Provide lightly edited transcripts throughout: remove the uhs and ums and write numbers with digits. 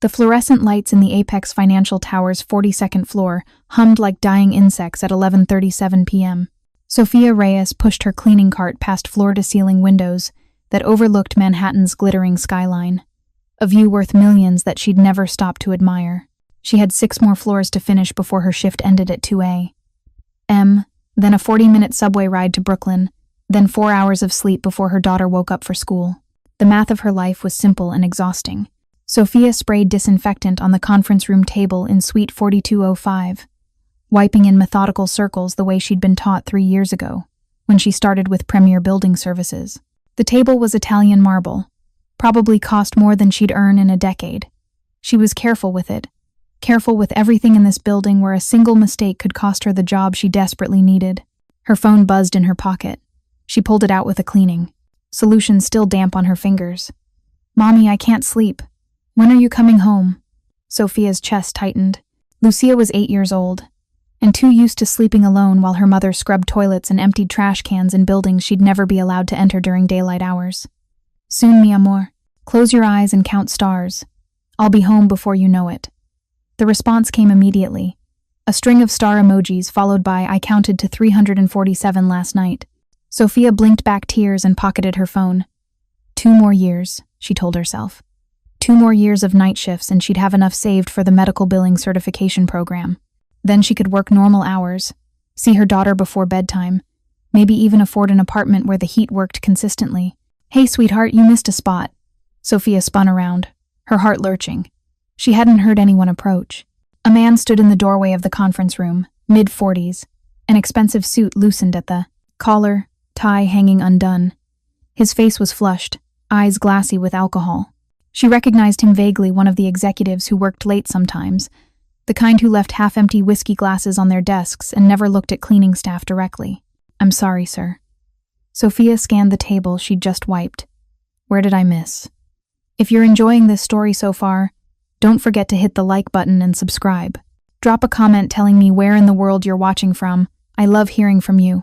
The fluorescent lights in the Apex Financial Tower's 42nd floor hummed like dying insects at 11:37 p.m. Sofia Reyes pushed her cleaning cart past floor-to-ceiling windows that overlooked Manhattan's glittering skyline, a view worth millions that she'd never stop to admire. She had 6 more floors to finish before her shift ended at 2 a.m., then a 40-minute subway ride to Brooklyn, then 4 hours of sleep before her daughter woke up for school. The math of her life was simple and exhausting. Sofia sprayed disinfectant on the conference room table in Suite 4205, wiping in methodical circles the way she'd been taught 3 years ago, when she started with Premier Building Services. The table was Italian marble, probably cost more than she'd earn in a decade. She was careful with it, careful with everything in this building where a single mistake could cost her the job she desperately needed. Her phone buzzed in her pocket. She pulled it out with a cleaning, solution still damp on her fingers. "Mommy, I can't sleep. When are you coming home?" Sofia's chest tightened. Lucia was 8 years old, and too used to sleeping alone while her mother scrubbed toilets and emptied trash cans in buildings she'd never be allowed to enter during daylight hours. "Soon, mi amor. Close your eyes and count stars. I'll be home before you know it." The response came immediately. A string of star emojis followed by "I counted to 347 last night." Sofia blinked back tears and pocketed her phone. 2 more years, she told herself. 2 more years of night shifts and she'd have enough saved for the medical billing certification program. Then she could work normal hours, see her daughter before bedtime, maybe even afford an apartment where the heat worked consistently. "Hey, sweetheart, you missed a spot." Sofia spun around, her heart lurching. She hadn't heard anyone approach. A man stood in the doorway of the conference room, mid-40s, an expensive suit loosened at the collar, tie hanging undone. His face was flushed, eyes glassy with alcohol. She recognized him vaguely, one of the executives who worked late sometimes, the kind who left half-empty whiskey glasses on their desks and never looked at cleaning staff directly. "I'm sorry, sir." Sofia scanned the table she'd just wiped. "Where did I miss?" If you're enjoying this story so far, don't forget to hit the like button and subscribe. Drop a comment telling me where in the world you're watching from. I love hearing from you.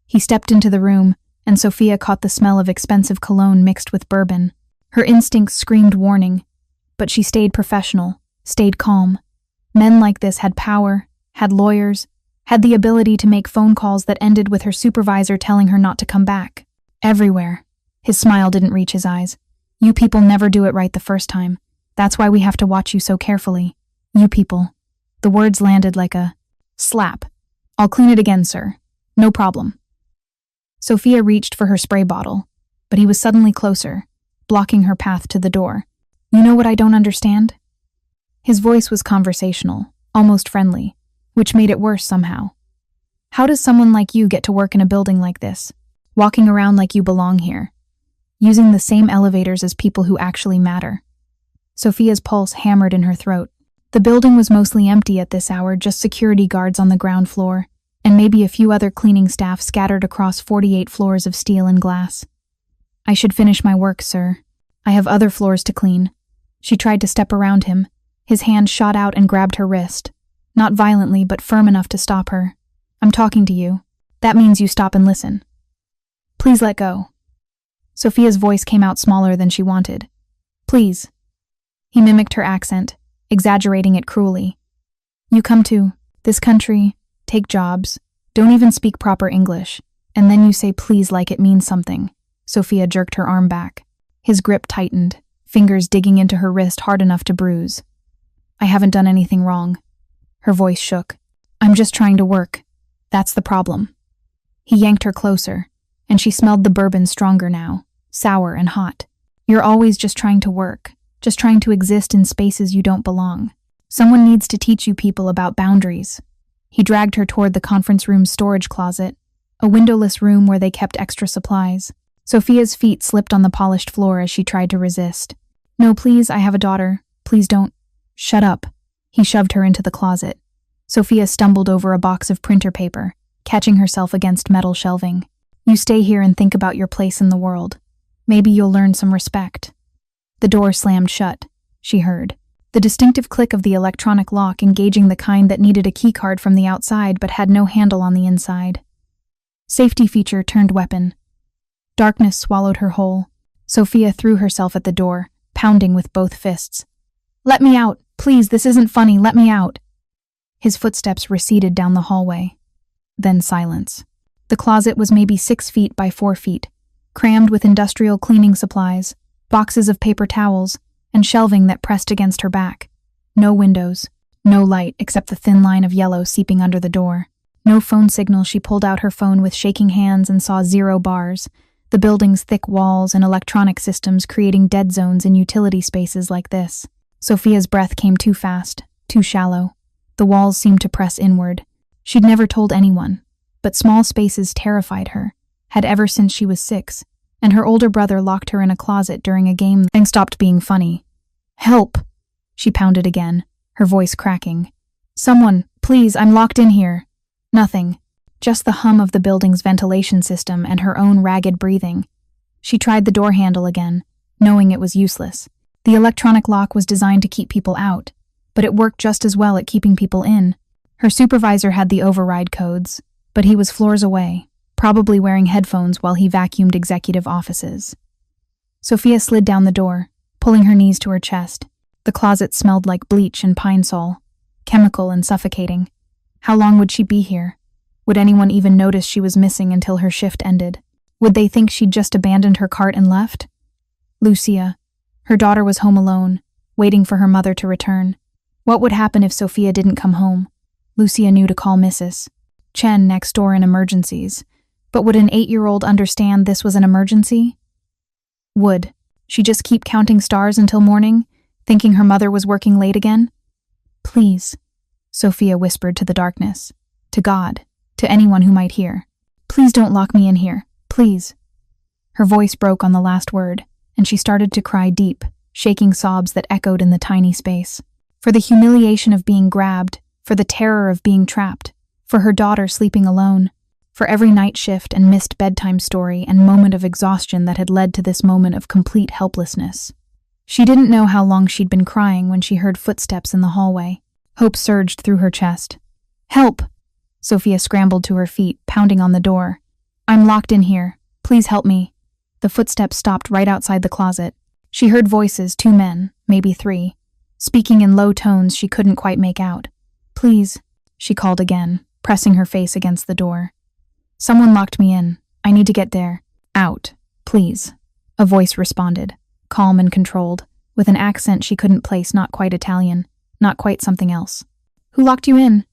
He stepped into the room, and Sofia caught the smell of expensive cologne mixed with bourbon. Her instincts screamed warning, but she stayed professional, stayed calm. Men like this had power, had lawyers, had the ability to make phone calls that ended with her supervisor telling her not to come back. Everywhere. His smile didn't reach his eyes. "You people never do it right the first time. That's why we have to watch you so carefully. You people." The words landed like a slap. "I'll clean it again, sir. No problem." Sofia reached for her spray bottle, but he was suddenly closer, blocking her path to the door. "You know what I don't understand?" His voice was conversational, almost friendly, which made it worse somehow. "How does someone like you get to work in a building like this, walking around like you belong here, using the same elevators as people who actually matter?" Sofia's pulse hammered in her throat. The building was mostly empty at this hour, just security guards on the ground floor, and maybe a few other cleaning staff scattered across 48 floors of steel and glass. "I should finish my work, sir. I have other floors to clean." She tried to step around him. His hand shot out and grabbed her wrist, not violently but firm enough to stop her. "I'm talking to you. That means you stop and listen. Please let go." Sofia's voice came out smaller than she wanted. "Please." He mimicked her accent, exaggerating it cruelly. "You come to this country, take jobs, don't even speak proper English, and then you say please like it means something." Sofia jerked her arm back. His grip tightened, fingers digging into her wrist hard enough to bruise. "I haven't done anything wrong." Her voice shook. "I'm just trying to work. That's the problem." He yanked her closer, and she smelled the bourbon stronger now, sour and hot. "You're always just trying to work, just trying to exist in spaces you don't belong. Someone needs to teach you people about boundaries." He dragged her toward the conference room's storage closet, a windowless room where they kept extra supplies. Sofia's feet slipped on the polished floor as she tried to resist. "No, please, I have a daughter. Please don't." "Shut up." He shoved her into the closet. Sofia stumbled over a box of printer paper, catching herself against metal shelving. "You stay here and think about your place in the world. Maybe you'll learn some respect." The door slammed shut, she heard. The distinctive click of the electronic lock, engaging the kind that needed a keycard from the outside but had no handle on the inside. Safety feature turned weapon. Darkness swallowed her whole. Sofia threw herself at the door, pounding with both fists. Let me out! Please, this isn't funny, let me out! His footsteps receded down the hallway. Then silence. The closet was maybe 6 feet by 4 feet, crammed with industrial cleaning supplies, boxes of paper towels, and shelving that pressed against her back. No windows, no light except the thin line of yellow seeping under the door. No phone signal. She pulled out her phone with shaking hands and saw 0 bars, the building's thick walls and electronic systems creating dead zones in utility spaces like this. Sofia's breath came too fast, too shallow. The walls seemed to press inward. She'd never told anyone, but small spaces terrified her, had ever since she was 6, and her older brother locked her in a closet during a game and stopped being funny. Help! She pounded again, her voice cracking. Someone, please, I'm locked in here. Nothing. Just the hum of the building's ventilation system and her own ragged breathing. She tried the door handle again, knowing it was useless. The electronic lock was designed to keep people out, but it worked just as well at keeping people in. Her supervisor had the override codes, but he was floors away, probably wearing headphones while he vacuumed executive offices. Sophia slid down the door, pulling her knees to her chest. The closet smelled like bleach and pine sol, chemical and suffocating. How long would she be here? Would anyone even notice she was missing until her shift ended? Would they think she'd just abandoned her cart and left? Lucia. Her daughter was home alone, waiting for her mother to return. What would happen if Sophia didn't come home? Lucia knew to call Mrs. Chen next door in emergencies. But would an 8-year-old understand this was an emergency? Would she just keep counting stars until morning, thinking her mother was working late again? Please, Sophia whispered to the darkness, to God, to anyone who might hear. Please don't lock me in here, please. Her voice broke on the last word, and she started to cry deep, shaking sobs that echoed in the tiny space. For the humiliation of being grabbed, for the terror of being trapped, for her daughter sleeping alone, for every night shift and missed bedtime story and moment of exhaustion that had led to this moment of complete helplessness. She didn't know how long she'd been crying when she heard footsteps in the hallway. Hope surged through her chest. Help! Sophia scrambled to her feet, pounding on the door. I'm locked in here. Please help me. The footsteps stopped right outside the closet. She heard voices, 2 men, maybe 3, speaking in low tones she couldn't quite make out. Please, she called again, pressing her face against the door. Someone locked me in. I need to get there. Out, please. A voice responded, calm and controlled, with an accent she couldn't place, not quite Italian, not quite something else. Who locked you in?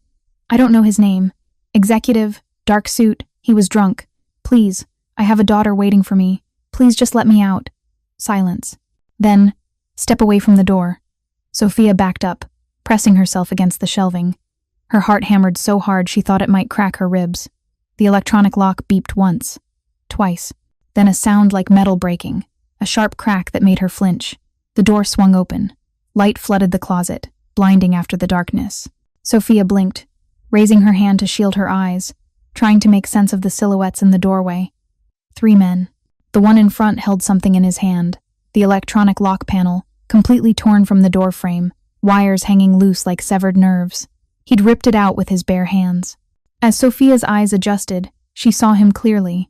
I don't know his name. Executive, dark suit, he was drunk. Please, I have a daughter waiting for me. Please just let me out. Silence. Then, step away from the door. Sophia backed up, pressing herself against the shelving. Her heart hammered so hard she thought it might crack her ribs. The electronic lock beeped once, twice, then a sound like metal breaking, a sharp crack that made her flinch. The door swung open. Light flooded the closet, blinding after the darkness. Sophia blinked, raising her hand to shield her eyes, trying to make sense of the silhouettes in the doorway. 3 men. The one in front held something in his hand, the electronic lock panel, completely torn from the door frame, wires hanging loose like severed nerves. He'd ripped it out with his bare hands. As Sophia's eyes adjusted, she saw him clearly.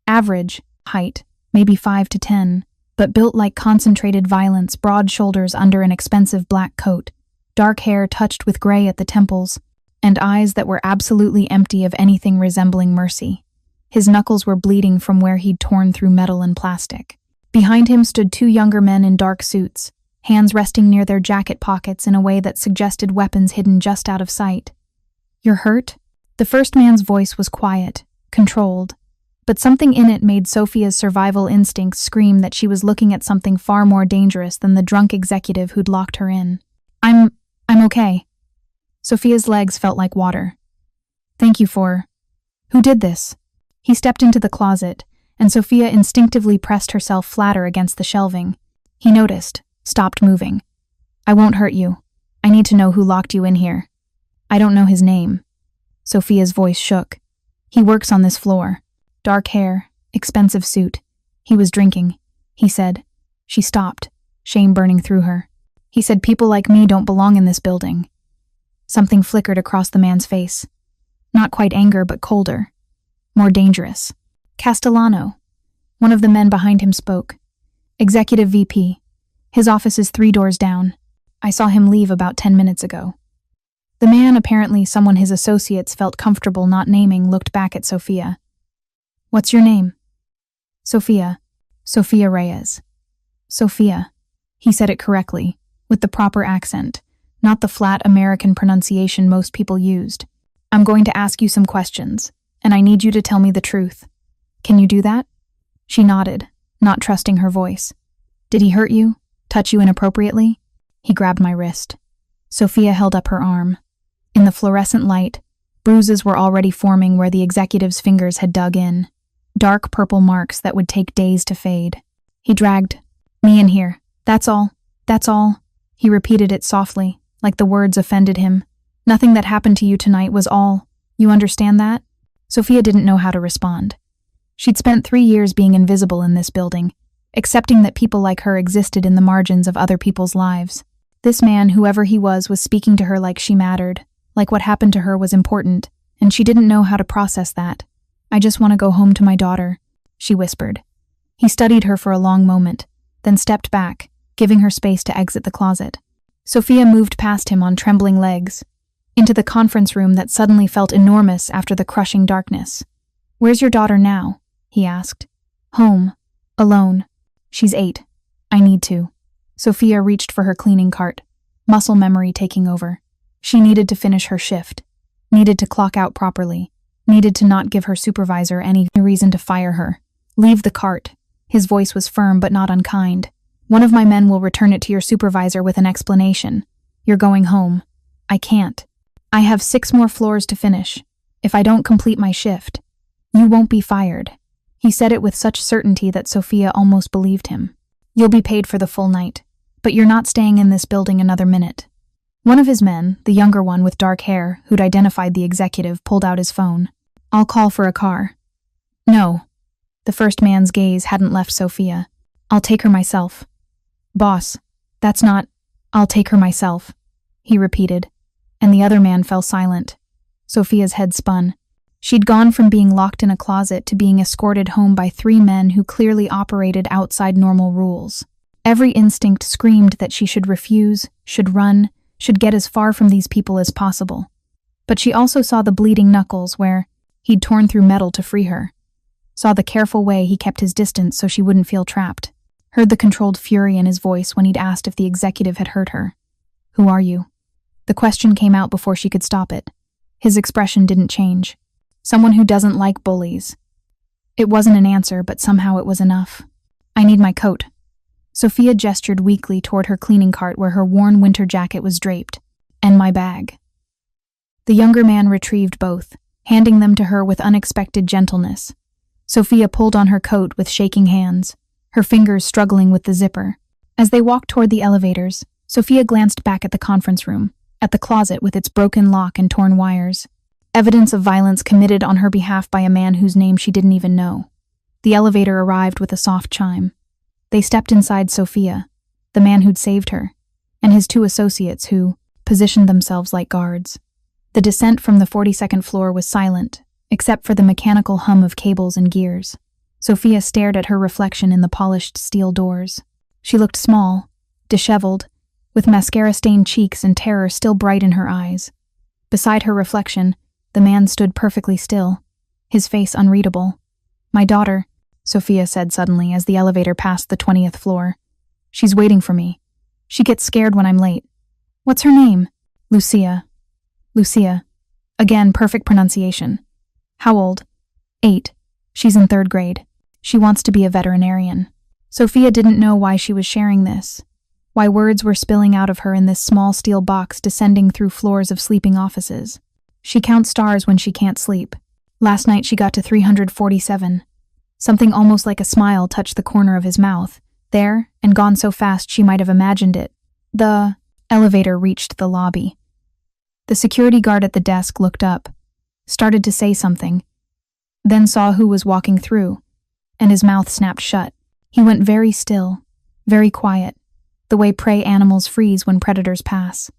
Average height, maybe 5 to 10, but built like concentrated violence, broad shoulders under an expensive black coat, dark hair touched with gray at the temples, and eyes that were absolutely empty of anything resembling mercy. His knuckles were bleeding from where he'd torn through metal and plastic. Behind him stood 2 younger men in dark suits, hands resting near their jacket pockets in a way that suggested weapons hidden just out of sight. You're hurt? The first man's voice was quiet, controlled, but something in it made Sophia's survival instincts scream that she was looking at something far more dangerous than the drunk executive who'd locked her in. I'm okay. Sophia's legs felt like water. Thank you for... Who did this? He stepped into the closet, and Sophia instinctively pressed herself flatter against the shelving. He noticed, stopped moving. I won't hurt you. I need to know who locked you in here. I don't know his name. Sophia's voice shook. He works on this floor. Dark hair, expensive suit. He was drinking, he said. She stopped, shame burning through her. He said people like me don't belong in this building. Something flickered across the man's face. Not quite anger, but colder. More dangerous. Castellano. One of the men behind him spoke. Executive VP. His office is 3 doors down. I saw him leave about 10 minutes ago. The man, apparently someone his associates felt comfortable not naming, looked back at Sofia. What's your name? Sofia. Sofia Reyes. Sofia. He said it correctly, with the proper accent, not the flat American pronunciation most people used. I'm going to ask you some questions, and I need you to tell me the truth. Can you do that? She nodded, not trusting her voice. Did he hurt you? Touch you inappropriately? He grabbed my wrist. Sofia held up her arm. In the fluorescent light, bruises were already forming where the executive's fingers had dug in. Dark purple marks that would take days to fade. He dragged me in here. That's all. That's all. He repeated it softly, like the words offended him. Nothing that happened to you tonight was all. You understand that? Sofia didn't know how to respond. She'd spent 3 years being invisible in this building, accepting that people like her existed in the margins of other people's lives. This man, whoever he was speaking to her like she mattered, like what happened to her was important, and she didn't know how to process that. I just want to go home to my daughter, she whispered. He studied her for a long moment, then stepped back, giving her space to exit the closet. Sofia moved past him on trembling legs, into the conference room that suddenly felt enormous after the crushing darkness. Where's your daughter now? He asked. Home. Alone. She's 8. I need to. Sofia reached for her cleaning cart, muscle memory taking over. She needed to finish her shift, needed to clock out properly, needed to not give her supervisor any reason to fire her. Leave the cart. His voice was firm but not unkind. One of my men will return it to your supervisor with an explanation. You're going home. I can't. I have 6 more floors to finish. If I don't complete my shift, you won't be fired. He said it with such certainty that Sofia almost believed him. You'll be paid for the full night, but you're not staying in this building another minute. One of his men, the younger one with dark hair, who'd identified the executive, pulled out his phone. I'll call for a car. No. The first man's gaze hadn't left Sofia. I'll take her myself. Boss, that's not... I'll take her myself, he repeated, and the other man fell silent. Sofia's head spun. She'd gone from being locked in a closet to being escorted home by 3 men who clearly operated outside normal rules. Every instinct screamed that she should refuse, should run, should get as far from these people as possible. But she also saw the bleeding knuckles where he'd torn through metal to free her. Saw the careful way he kept his distance so she wouldn't feel trapped. Heard the controlled fury in his voice when he'd asked if the executive had hurt her. Who are you? The question came out before she could stop it. His expression didn't change. Someone who doesn't like bullies. It wasn't an answer, but somehow it was enough. I need my coat. Sofia gestured weakly toward her cleaning cart where her worn winter jacket was draped. And my bag. The younger man retrieved both, handing them to her with unexpected gentleness. Sofia pulled on her coat with shaking hands, her fingers struggling with the zipper. As they walked toward the elevators, Sofia glanced back at the conference room, at the closet with its broken lock and torn wires. Evidence of violence committed on her behalf by a man whose name she didn't even know. The elevator arrived with a soft chime. They stepped inside Sofia, the man who'd saved her, and his 2 associates who positioned themselves like guards. The descent from the 42nd floor was silent, except for the mechanical hum of cables and gears. Sofia stared at her reflection in the polished steel doors. She looked small, disheveled, with mascara-stained cheeks and terror still bright in her eyes. Beside her reflection, the man stood perfectly still, his face unreadable. My daughter, Sofia said suddenly as the elevator passed the 20th floor. She's waiting for me. She gets scared when I'm late. What's her name? Lucia. Lucia. Again, perfect pronunciation. How old? 8. She's in 3rd grade. She wants to be a veterinarian. Sofia didn't know why she was sharing this, why words were spilling out of her in this small steel box descending through floors of sleeping offices. She counts stars when she can't sleep. Last night she got to 347. Something almost like a smile touched the corner of his mouth, there, and gone so fast she might have imagined it. The elevator reached the lobby. The security guard at the desk looked up, started to say something, then saw who was walking through, and his mouth snapped shut. He went very still, very quiet, the way prey animals freeze when predators pass.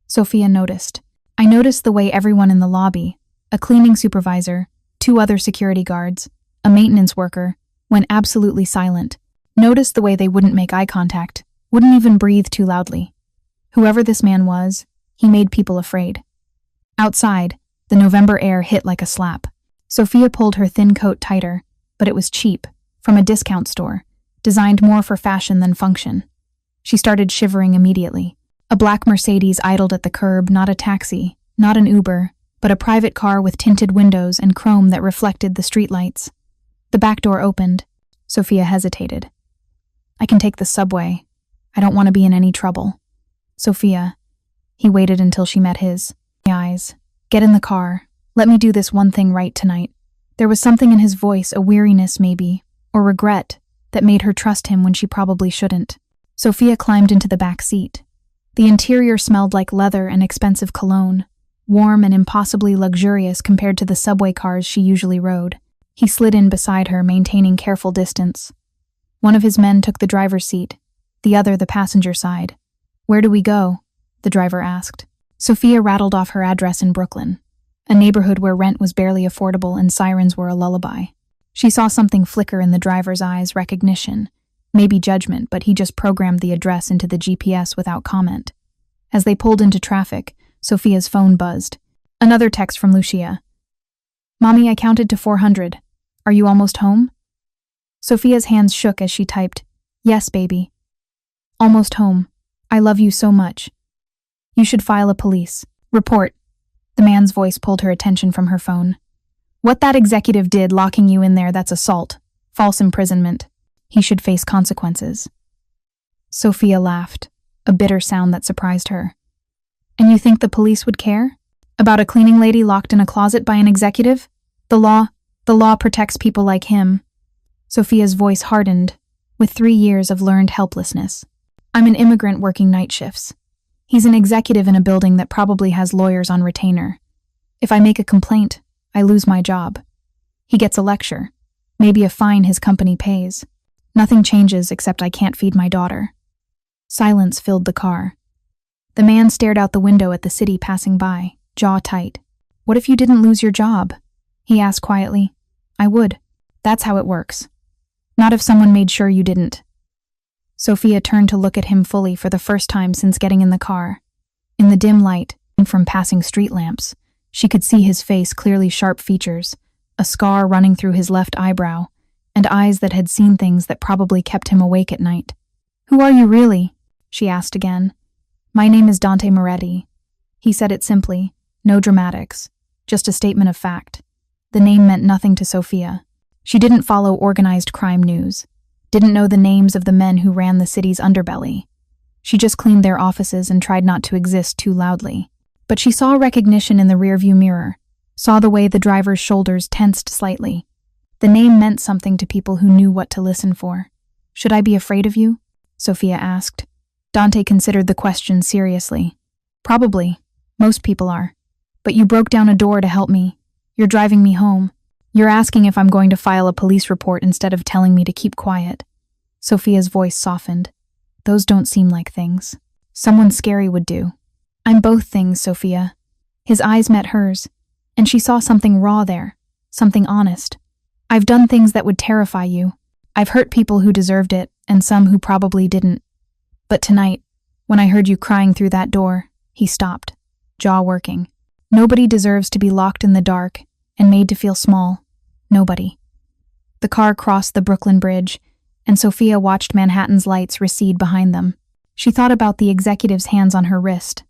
Sofia noticed. I noticed the way everyone in the lobby, a cleaning supervisor, 2 other security guards, a maintenance worker, went absolutely silent. Noticed the way they wouldn't make eye contact, wouldn't even breathe too loudly. Whoever this man was, he made people afraid. Outside, the November air hit like a slap. Sofia pulled her thin coat tighter, but it was cheap, from a discount store, designed more for fashion than function. She started shivering immediately. A black Mercedes idled at the curb, not a taxi, not an Uber, but a private car with tinted windows and chrome that reflected the streetlights. The back door opened. Sofia hesitated. I can take the subway. I don't want to be in any trouble. Sofia. He waited until she met his eyes. Get in the car. Let me do this one thing right tonight. There was something in his voice, a weariness maybe, or regret, that made her trust him when she probably shouldn't. Sofia climbed into the back seat. The interior smelled like leather and expensive cologne, warm and impossibly luxurious compared to the subway cars she usually rode. He slid in beside her, maintaining careful distance. One of his men took the driver's seat, the other the passenger side. Where do we go? The driver asked. Sofia rattled off her address in Brooklyn, a neighborhood where rent was barely affordable and sirens were a lullaby. She saw something flicker in the driver's eyes, recognition, maybe judgment, but he just programmed the address into the GPS without comment. As they pulled into traffic, Sofia's phone buzzed. Another text from Lucia. Mommy, I counted to 400. Are you almost home? Sofia's hands shook as she typed, Yes, baby. Almost home. I love you so much. You should file a police report. The man's voice pulled her attention from her phone. What that executive did locking you in there, that's assault, false imprisonment. He should face consequences. Sofia laughed, a bitter sound that surprised her. And you think the police would care? About a cleaning lady locked in a closet by an executive? The law protects people like him. Sofia's voice hardened, with 3 years of learned helplessness. I'm an immigrant working night shifts. He's an executive in a building that probably has lawyers on retainer. If I make a complaint, I lose my job. He gets a lecture, maybe a fine his company pays. Nothing changes except I can't feed my daughter. Silence filled the car. The man stared out the window at the city passing by, jaw tight. What if you didn't lose your job? He asked quietly. I would. That's how it works. Not if someone made sure you didn't. Sofia turned to look at him fully for the first time since getting in the car. In the dim light, and from passing street lamps, she could see his face, clearly sharp features, a scar running through his left eyebrow, and eyes that had seen things that probably kept him awake at night. Who are you really? She asked again. My name is Dante Moretti. He said it simply, no dramatics, just a statement of fact. The name meant nothing to Sofia. She didn't follow organized crime news, didn't know the names of the men who ran the city's underbelly. She just cleaned their offices and tried not to exist too loudly. But she saw recognition in the rearview mirror, saw the way the driver's shoulders tensed slightly. The name meant something to people who knew what to listen for. Should I be afraid of you? Sofia asked. Dante considered the question seriously. Probably. Most people are. But you broke down a door to help me. You're driving me home. You're asking if I'm going to file a police report instead of telling me to keep quiet. Sofia's voice softened. Those don't seem like things. Someone scary would do. I'm both things, Sofia. His eyes met hers, and she saw something raw there, something honest. I've done things that would terrify you. I've hurt people who deserved it, and some who probably didn't. But tonight, when I heard you crying through that door, he stopped, jaw working. Nobody deserves to be locked in the dark and made to feel small. Nobody. The car crossed the Brooklyn Bridge, and Sofia watched Manhattan's lights recede behind them. She thought about the executive's hands on her wrist,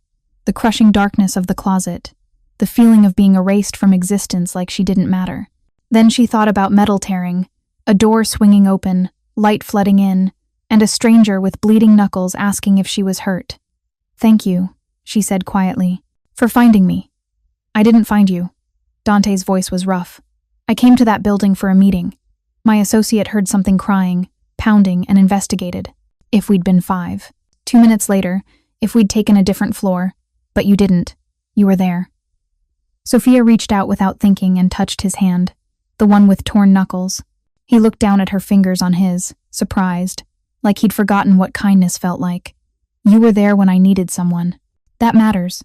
the crushing darkness of the closet, the feeling of being erased from existence like she didn't matter. Then she thought about metal tearing, a door swinging open, light flooding in, and a stranger with bleeding knuckles asking if she was hurt. Thank you, she said quietly, for finding me. I didn't find you. Dante's voice was rough. I came to that building for a meeting. My associate heard something crying, pounding, and investigated. If we'd been 5. 2 minutes later, if we'd taken a different floor. But you didn't. You were there. Sofia reached out without thinking and touched his hand, the one with torn knuckles. He looked down at her fingers on his, surprised, like he'd forgotten what kindness felt like. You were there when I needed someone. That matters.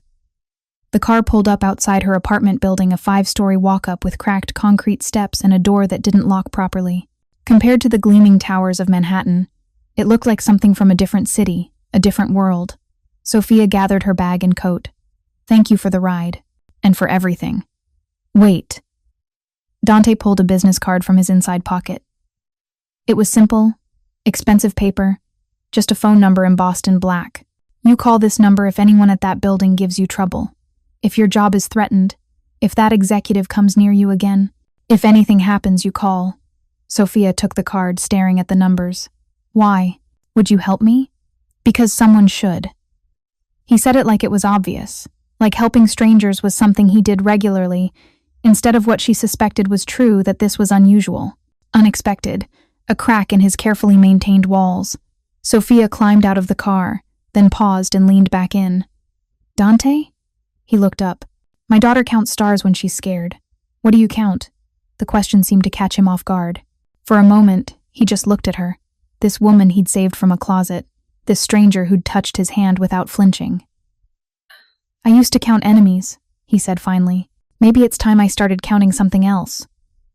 The car pulled up outside her apartment building, a 5-story walk-up with cracked concrete steps and a door that didn't lock properly. Compared to the gleaming towers of Manhattan, it looked like something from a different city, a different world. Sofia gathered her bag and coat. Thank you for the ride. And for everything. Wait. Dante pulled a business card from his inside pocket. It was simple, expensive paper, just a phone number embossed in black. You call this number if anyone at that building gives you trouble. If your job is threatened, if that executive comes near you again, if anything happens, you call. Sofia took the card, staring at the numbers. Why? Would you help me? Because someone should. He said it like it was obvious, like helping strangers was something he did regularly, instead of what she suspected was true, that this was unusual, unexpected, a crack in his carefully maintained walls. Sofia climbed out of the car, then paused and leaned back in. Dante? He looked up. My daughter counts stars when she's scared. What do you count? The question seemed to catch him off guard. For a moment, he just looked at her. This woman he'd saved from a closet. This stranger who'd touched his hand without flinching. I used to count enemies, he said finally. Maybe it's time I started counting something else.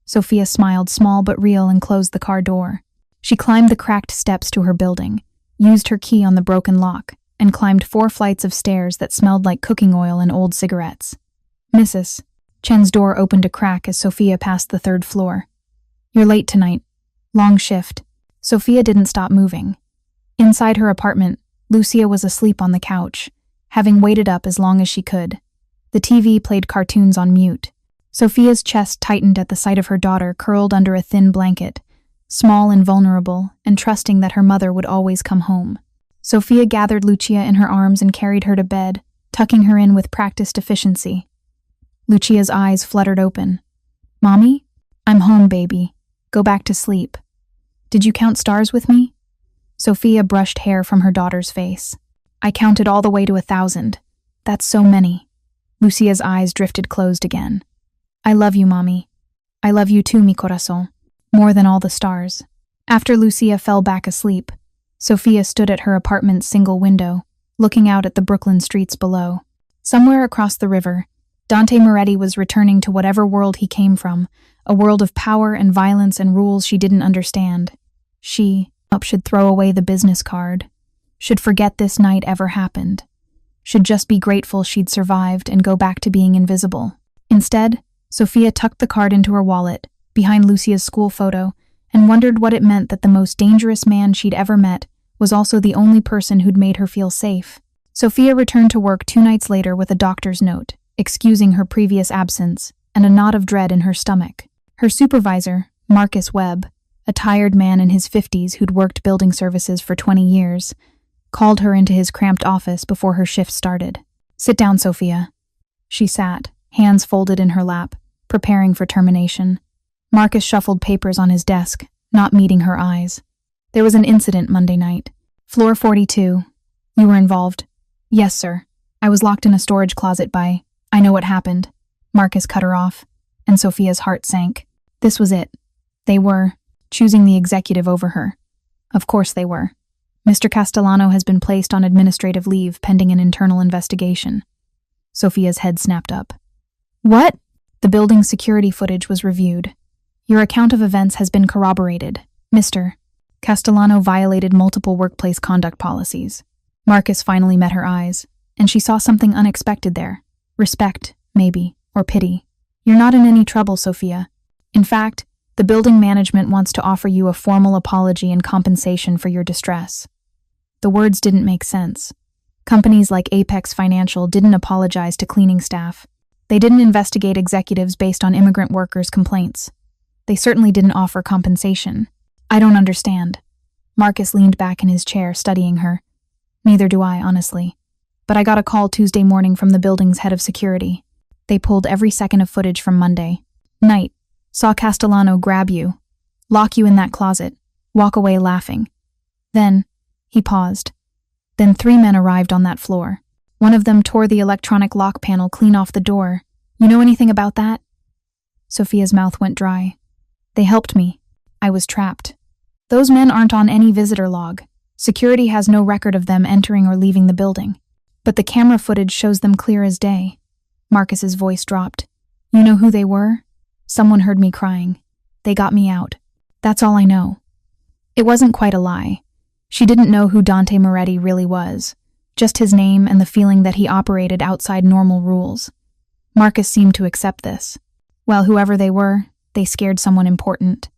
Sofia smiled, small but real, and closed the car door. She climbed the cracked steps to her building, used her key on the broken lock, and climbed 4 flights of stairs that smelled like cooking oil and old cigarettes. Mrs. Chen's door opened a crack as Sofia passed the 3rd floor. You're late tonight. Long shift. Sofia didn't stop moving. Inside her apartment, Lucia was asleep on the couch, having waited up as long as she could. The TV played cartoons on mute. Sofia's chest tightened at the sight of her daughter curled under a thin blanket, small and vulnerable, and trusting that her mother would always come home. Sofia gathered Lucia in her arms and carried her to bed, tucking her in with practiced efficiency. Lucia's eyes fluttered open. Mommy? I'm home, baby. Go back to sleep. Did you count stars with me? Sofia brushed hair from her daughter's face. I counted all the way to 1,000. That's so many. Lucia's eyes drifted closed again. I love you, Mommy. I love you too, mi corazón. More than all the stars. After Lucia fell back asleep, Sofia stood at her apartment's single window, looking out at the Brooklyn streets below. Somewhere across the river, Dante Moretti was returning to whatever world he came from, a world of power and violence and rules she didn't understand. She should throw away the business card, should forget this night ever happened, should just be grateful she'd survived and go back to being invisible. Instead, Sofia tucked the card into her wallet, behind Lucia's school photo, and wondered what it meant that the most dangerous man she'd ever met was also the only person who'd made her feel safe. Sofia returned to work 2 nights later with a doctor's note, excusing her previous absence, and a knot of dread in her stomach. Her supervisor, Marcus Webb, a tired man in his 50s who'd worked building services for 20 years, called her into his cramped office before her shift started. Sit down, Sofia. She sat, hands folded in her lap, preparing for termination. Marcus shuffled papers on his desk, not meeting her eyes. There was an incident Monday night. Floor 42. You were involved. Yes, sir. I was locked in a storage closet by... I know what happened. Marcus cut her off, and Sofia's heart sank. This was it. They were choosing the executive over her. Of course they were. Mr. Castellano has been placed on administrative leave pending an internal investigation. Sofia's head snapped up. What? The building's security footage was reviewed. Your account of events has been corroborated. Mr. Castellano violated multiple workplace conduct policies. Marcus finally met her eyes, and she saw something unexpected there. Respect, maybe, or pity. You're not in any trouble, Sofia. In fact, the building management wants to offer you a formal apology and compensation for your distress. The words didn't make sense. Companies like Apex Financial didn't apologize to cleaning staff. They didn't investigate executives based on immigrant workers' complaints. They certainly didn't offer compensation. I don't understand. Marcus leaned back in his chair, studying her. Neither do I, honestly. But I got a call Tuesday morning from the building's head of security. They pulled every second of footage from Monday night, saw Castellano grab you, lock you in that closet, walk away laughing. Then, he paused. Then 3 men arrived on that floor. One of them tore the electronic lock panel clean off the door. You know anything about that? Sofia's mouth went dry. They helped me. I was trapped. Those men aren't on any visitor log. Security has no record of them entering or leaving the building. But the camera footage shows them clear as day. Marcus's voice dropped. You know who they were? Someone heard me crying. They got me out. That's all I know. It wasn't quite a lie. She didn't know who Dante Moretti really was. just his name and the feeling that he operated outside normal rules. Marcus seemed to accept this. Well, whoever they were, they scared someone important.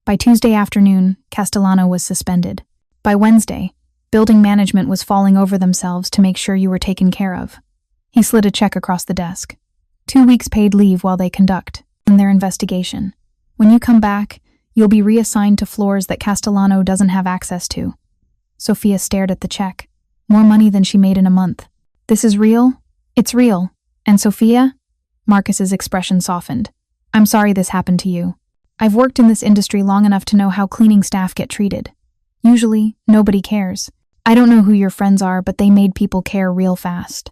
By Tuesday afternoon, Castellano was suspended. By Wednesday, building management was falling over themselves to make sure you were taken care of. He slid a check across the desk. 2 weeks paid leave while they conduct their investigation. When you come back, you'll be reassigned to floors that Castellano doesn't have access to. Sofia stared at the check. More money than she made in a month. This is real? It's real. And Sofia? Marcus's expression softened. I'm sorry this happened to you. I've worked in this industry long enough to know how cleaning staff get treated. Usually, nobody cares. I don't know who your friends are, but they made people care real fast.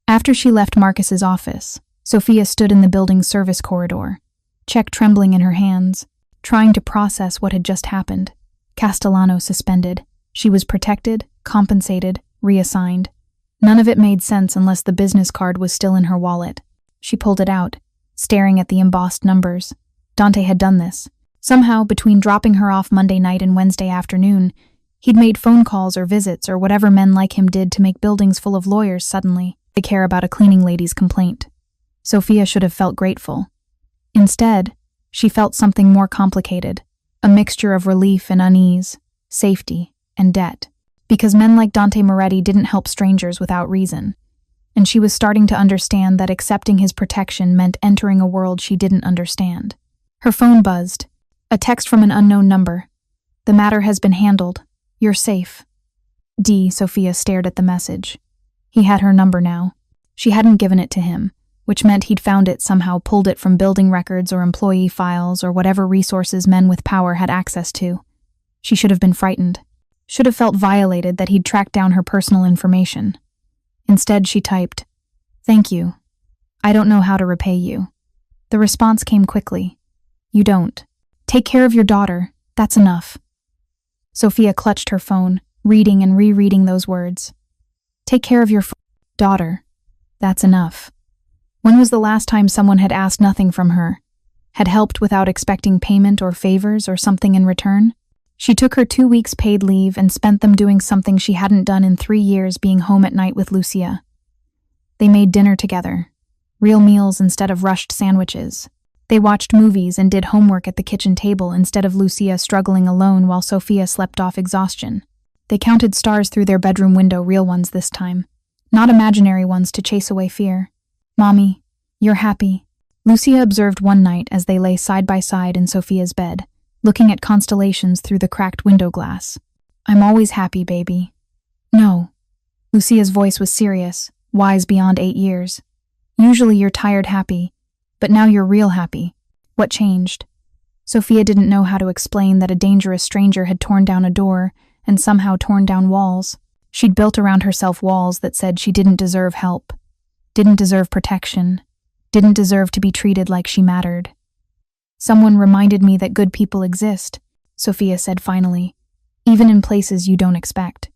After she left Marcus's office, Sofia stood in the building's service corridor, check trembling in her hands, trying to process what had just happened. Castellano suspended. She was protected, compensated, reassigned. None of it made sense unless the business card was still in her wallet. She pulled it out, staring at the embossed numbers. Dante had done this. Somehow, between dropping her off Monday night and Wednesday afternoon, he'd made phone calls or visits or whatever men like him did to make buildings full of lawyers suddenly care about a cleaning lady's complaint. Sofia should have felt grateful. Instead, she felt something more complicated, a mixture of relief and unease, safety and debt, because men like Dante Moretti didn't help strangers without reason, and she was starting to understand that accepting his protection meant entering a world she didn't understand. Her phone buzzed. A text from an unknown number. The matter has been handled. You're safe. Sofia stared at the message. He had her number now. She hadn't given it to him, which meant he'd found it somehow, pulled it from building records or employee files or whatever resources men with power had access to. She should have been frightened. Should have felt violated that he'd tracked down her personal information. Instead, she typed, "Thank you. I don't know how to repay you." The response came quickly. "You don't. Take care of your daughter. That's enough." Sofia clutched her phone, reading and rereading those words. Take care of your daughter. That's enough. When was the last time someone had asked nothing from her, had helped without expecting payment or favors or something in return? She took her 2 weeks paid leave and spent them doing something she hadn't done in 3 years, being home at night with Lucia. They made dinner together, real meals instead of rushed sandwiches. They watched movies and did homework at the kitchen table instead of Lucia struggling alone while Sofia slept off exhaustion. They counted stars through their bedroom window, real ones this time, not imaginary ones to chase away fear. "Mommy, you're happy," Lucia observed one night as they lay side by side in Sofia's bed, looking at constellations through the cracked window glass. "I'm always happy, baby." "No." Lucia's voice was serious, wise beyond 8 years. "Usually you're tired happy, but now you're real happy. What changed?" Sofia didn't know how to explain that a dangerous stranger had torn down a door and somehow torn down walls. She'd built around herself walls that said she didn't deserve help, didn't deserve protection, didn't deserve to be treated like she mattered. "Someone reminded me that good people exist," Sofia said finally, "even in places you don't expect."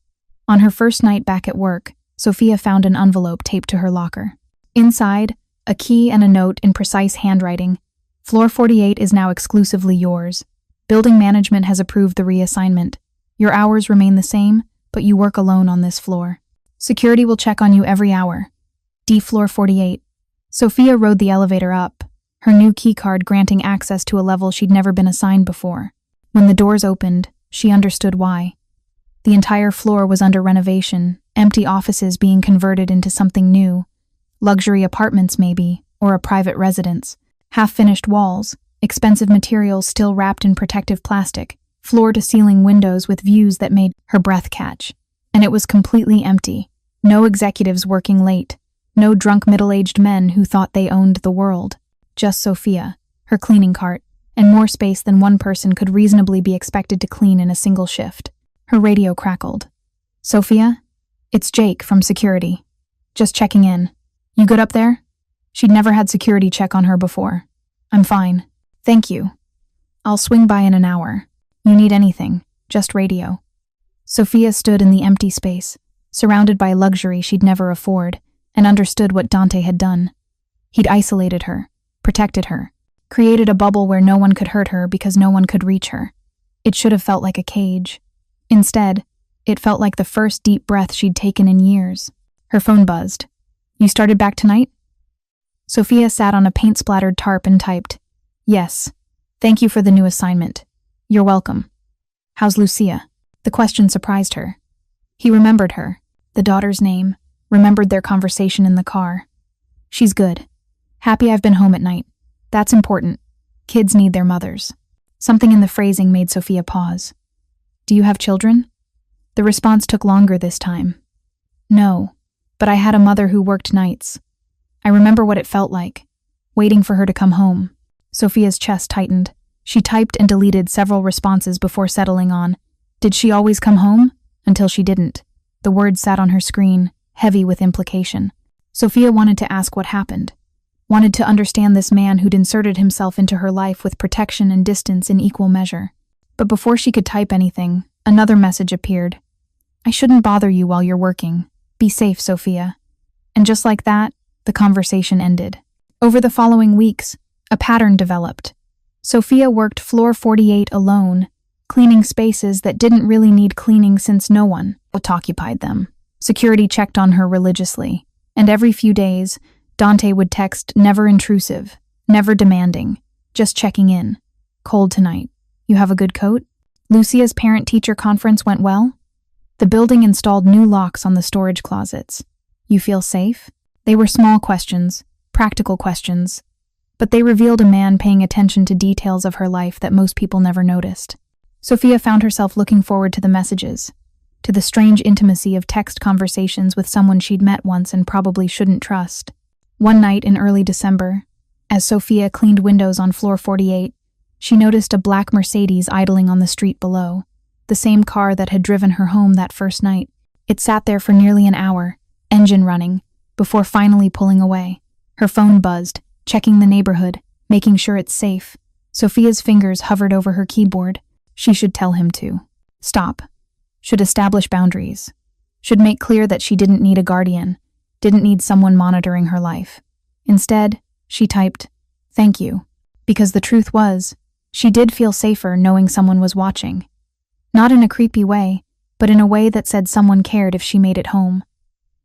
On her first night back at work, Sofia found an envelope taped to her locker. Inside, a key and a note in precise handwriting. "Floor 48 is now exclusively yours. Building management has approved the reassignment. Your hours remain the same, but you work alone on this floor. Security will check on you every hour. D floor 48. Sofia rode the elevator up, her new keycard granting access to a level she'd never been assigned before. When the doors opened, she understood why. The entire floor was under renovation, empty offices being converted into something new. Luxury apartments maybe, or a private residence. Half-finished walls, expensive materials still wrapped in protective plastic, floor-to-ceiling windows with views that made her breath catch. And it was completely empty. No executives working late. No drunk middle-aged men who thought they owned the world. Just Sofia, her cleaning cart, and more space than one person could reasonably be expected to clean in a single shift. Her radio crackled. "Sofia? It's Jake from security. Just checking in. You good up there?" She'd never had security check on her before. "I'm fine. Thank you. I'll swing by in an hour. You need anything, just radio." Sofia stood in the empty space, surrounded by luxury she'd never afford, and understood what Dante had done. He'd isolated her, protected her, created a bubble where no one could hurt her because no one could reach her. It should have felt like a cage. Instead, It felt like the first deep breath she'd taken in years. Her phone buzzed. "You started back tonight?" Sofia sat on a paint-splattered tarp and typed, "Yes. Thank you for the new assignment. You're welcome. How's Lucia?" The question surprised her. He remembered her, the daughter's name, remembered their conversation in the car. "She's good. Happy I've been home at night. That's important. Kids need their mothers." Something in the phrasing made Sofia pause. "Do you have children?" The response took longer this time. "No, but I had a mother who worked nights. I remember what it felt like, waiting for her to come home." Sofia's chest tightened. She typed and deleted several responses before settling on, "Did she always come home?" until she didn't. The words sat on her screen, heavy with implication. Sofia wanted to ask what happened, wanted to understand this man who'd inserted himself into her life with protection and distance in equal measure. But before she could type anything, another message appeared. "I shouldn't bother you while you're working. Be safe, Sofia." And just like that, the conversation ended. Over the following weeks, a pattern developed. Sofia worked floor 48 alone, cleaning spaces that didn't really need cleaning since no one occupied them. Security checked on her religiously, and every few days, Dante would text, "Never intrusive, never demanding, just checking in. Cold tonight. You have a good coat?" Lucia's parent-teacher conference went well. The building installed new locks on the storage closets. "You feel safe?" They were small questions, practical questions, but they revealed a man paying attention to details of her life that most people never noticed. Sofia found herself looking forward to the messages, to the strange intimacy of text conversations with someone she'd met once and probably shouldn't trust. One night in early December, as Sofia cleaned windows on floor 48, she noticed a black Mercedes idling on the street below, the same car that had driven her home that first night. It sat there for nearly an hour, engine running, before finally pulling away. Her phone buzzed, checking the neighborhood, making sure it's safe. Sofia's fingers hovered over her keyboard. She should tell him to stop, should establish boundaries, should make clear that she didn't need a guardian, didn't need someone monitoring her life. Instead, she typed, "Thank you," because the truth was, she did feel safer knowing someone was watching. Not in a creepy way, but in a way that said someone cared if she made it home.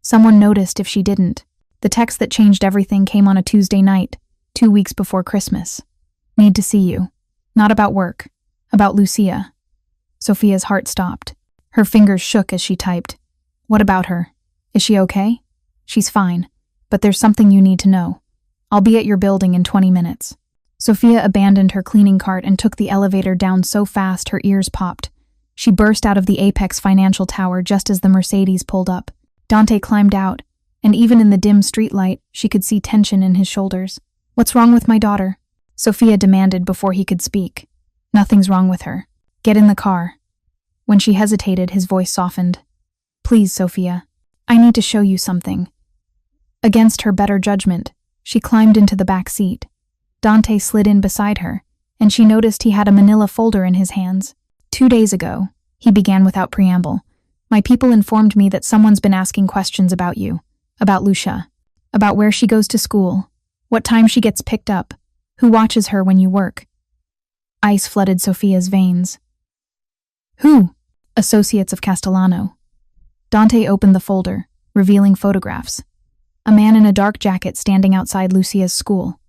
Someone noticed if she didn't. The text that changed everything came on a Tuesday night, 2 weeks before Christmas. "Need to see you. Not about work. About Lucia." Sofia's heart stopped. Her fingers shook as she typed. "What about her? Is she okay?" "She's fine, but there's something you need to know. I'll be at your building in 20 minutes. Sofia abandoned her cleaning cart and took the elevator down so fast her ears popped. She burst out of the Apex Financial Tower just as the Mercedes pulled up. Dante climbed out, and even in the dim streetlight, she could see tension in his shoulders. "What's wrong with my daughter?" Sofia demanded before he could speak. "Nothing's wrong with her. Get in the car." When she hesitated, his voice softened. "Please, Sofia, I need to show you something." Against her better judgment, she climbed into the back seat. Dante slid in beside her, and she noticed he had a manila folder in his hands. "2 days ago," he began without preamble, "my people informed me that someone's been asking questions about you, about Lucia, about where she goes to school, what time she gets picked up, who watches her when you work." Ice flooded Sofia's veins. "Who?" "Associates of Castellano." Dante opened the folder, revealing photographs. A man in a dark jacket standing outside Lucia's school.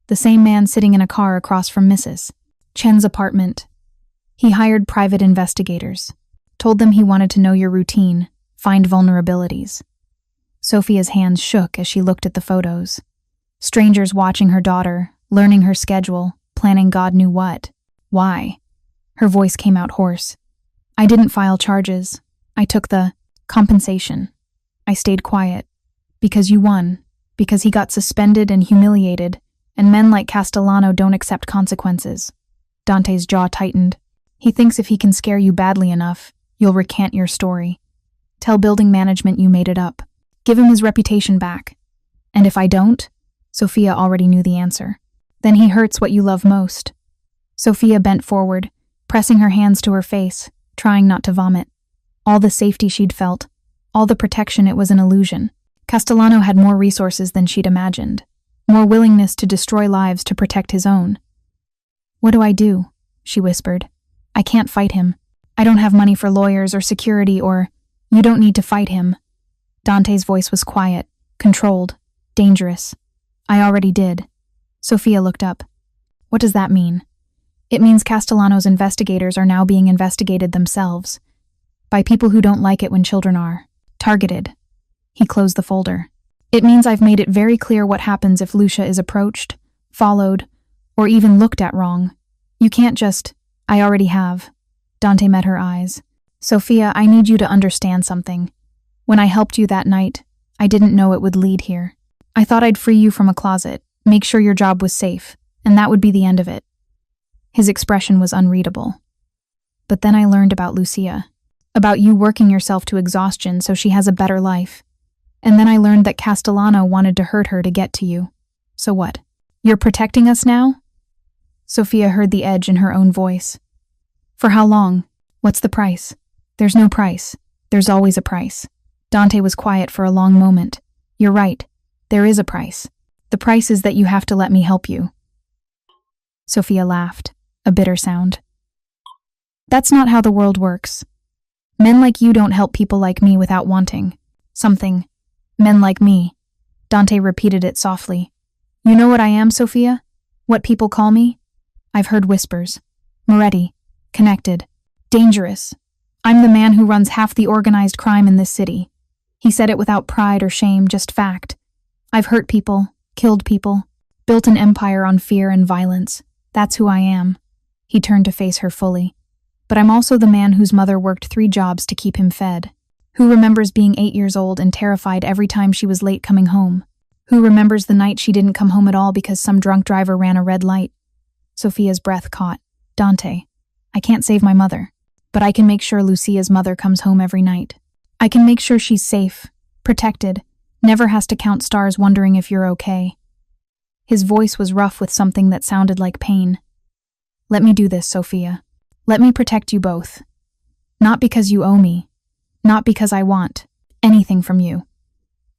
The same man sitting in a car across from Mrs. Chen's apartment. He hired private investigators. Told them he wanted to know your routine, find vulnerabilities. Sofia's hands shook as she looked at the photos. Strangers watching her daughter, learning her schedule, planning God knew what. Why? Her voice came out hoarse. "I didn't file charges. I took the compensation. I stayed quiet. Because you won. Because he got suspended and humiliated, and men like Castellano don't accept consequences." Dante's jaw tightened. "He thinks if he can scare you badly enough, you'll recant your story. Tell building management you made it up. Give him his reputation back. And if I don't?" Sofia already knew the answer. "Then he hurts what you love most." Sofia bent forward, pressing her hands to her face, trying not to vomit. All the safety she'd felt, all the protection, it was an illusion. Castellano had more resources than she'd imagined, more willingness to destroy lives to protect his own. "What do I do?" she whispered. "I can't fight him. I don't have money for lawyers or security or, you don't need to fight him. Dante's voice was quiet, controlled, dangerous. I already did. Sofia looked up. What does that mean? It means Castellano's investigators are now being investigated themselves. By people who don't like it when children are targeted. He closed the folder. It means I've made it very clear what happens if Lucia is approached, followed, or even looked at wrong. You can't just, I already have. Dante met her eyes. Sofia, I need you to understand something. When I helped you that night, I didn't know it would lead here. I thought I'd free you from a closet, make sure your job was safe, and that would be the end of it. His expression was unreadable. But then I learned about Lucia, about you working yourself to exhaustion so she has a better life. And then I learned that Castellano wanted to hurt her to get to you. So what? You're protecting us now? Sofia heard the edge in her own voice. For how long? What's the price? There's no price. There's always a price. Dante was quiet for a long moment. You're right. There is a price. The price is that you have to let me help you. Sofia laughed, a bitter sound. That's not how the world works. Men like you don't help people like me without wanting something. Men like me. Dante repeated it softly. You know what I am, Sofia? What people call me? I've heard whispers. Moretti. Connected. Dangerous. I'm the man who runs half the organized crime in this city. He said it without pride or shame, just fact. I've hurt people, killed people, built an empire on fear and violence. That's who I am. He turned to face her fully. But I'm also the man whose mother worked 3 jobs to keep him fed. Who remembers being 8 years old and terrified every time she was late coming home? Who remembers the night she didn't come home at all because some drunk driver ran a red light? Sofia's breath caught. Dante, I can't save my mother, but I can make sure Lucia's mother comes home every night. I can make sure she's safe, protected, never has to count stars wondering if you're okay. His voice was rough with something that sounded like pain. Let me do this, Sofia. Let me protect you both. Not because you owe me. Not because I want anything from you,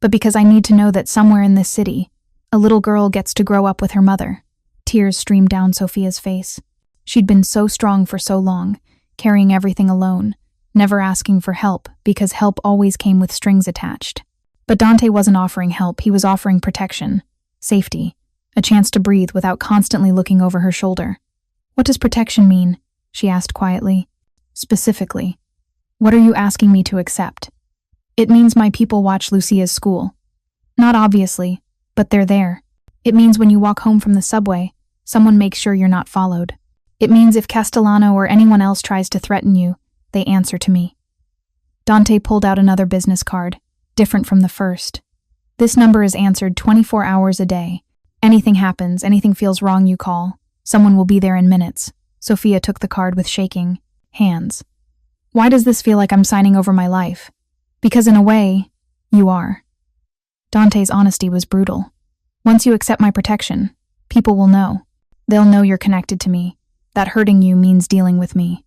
but because I need to know that somewhere in this city, a little girl gets to grow up with her mother. Tears streamed down Sofia's face. She'd been so strong for so long, carrying everything alone, never asking for help because help always came with strings attached. But Dante wasn't offering help, he was offering protection, safety, a chance to breathe without constantly looking over her shoulder. What does protection mean? She asked quietly. Specifically. What are you asking me to accept? It means my people watch Lucia's school. Not obviously, but they're there. It means when you walk home from the subway, someone makes sure you're not followed. It means if Castellano or anyone else tries to threaten you, they answer to me. Dante pulled out another business card, different from the first. This number is answered 24 hours a day. Anything happens, anything feels wrong, you call. Someone will be there in minutes. Sofia took the card with shaking hands. Why does this feel like I'm signing over my life? Because in a way, you are. Dante's honesty was brutal. Once you accept my protection, people will know. They'll know you're connected to me, that hurting you means dealing with me.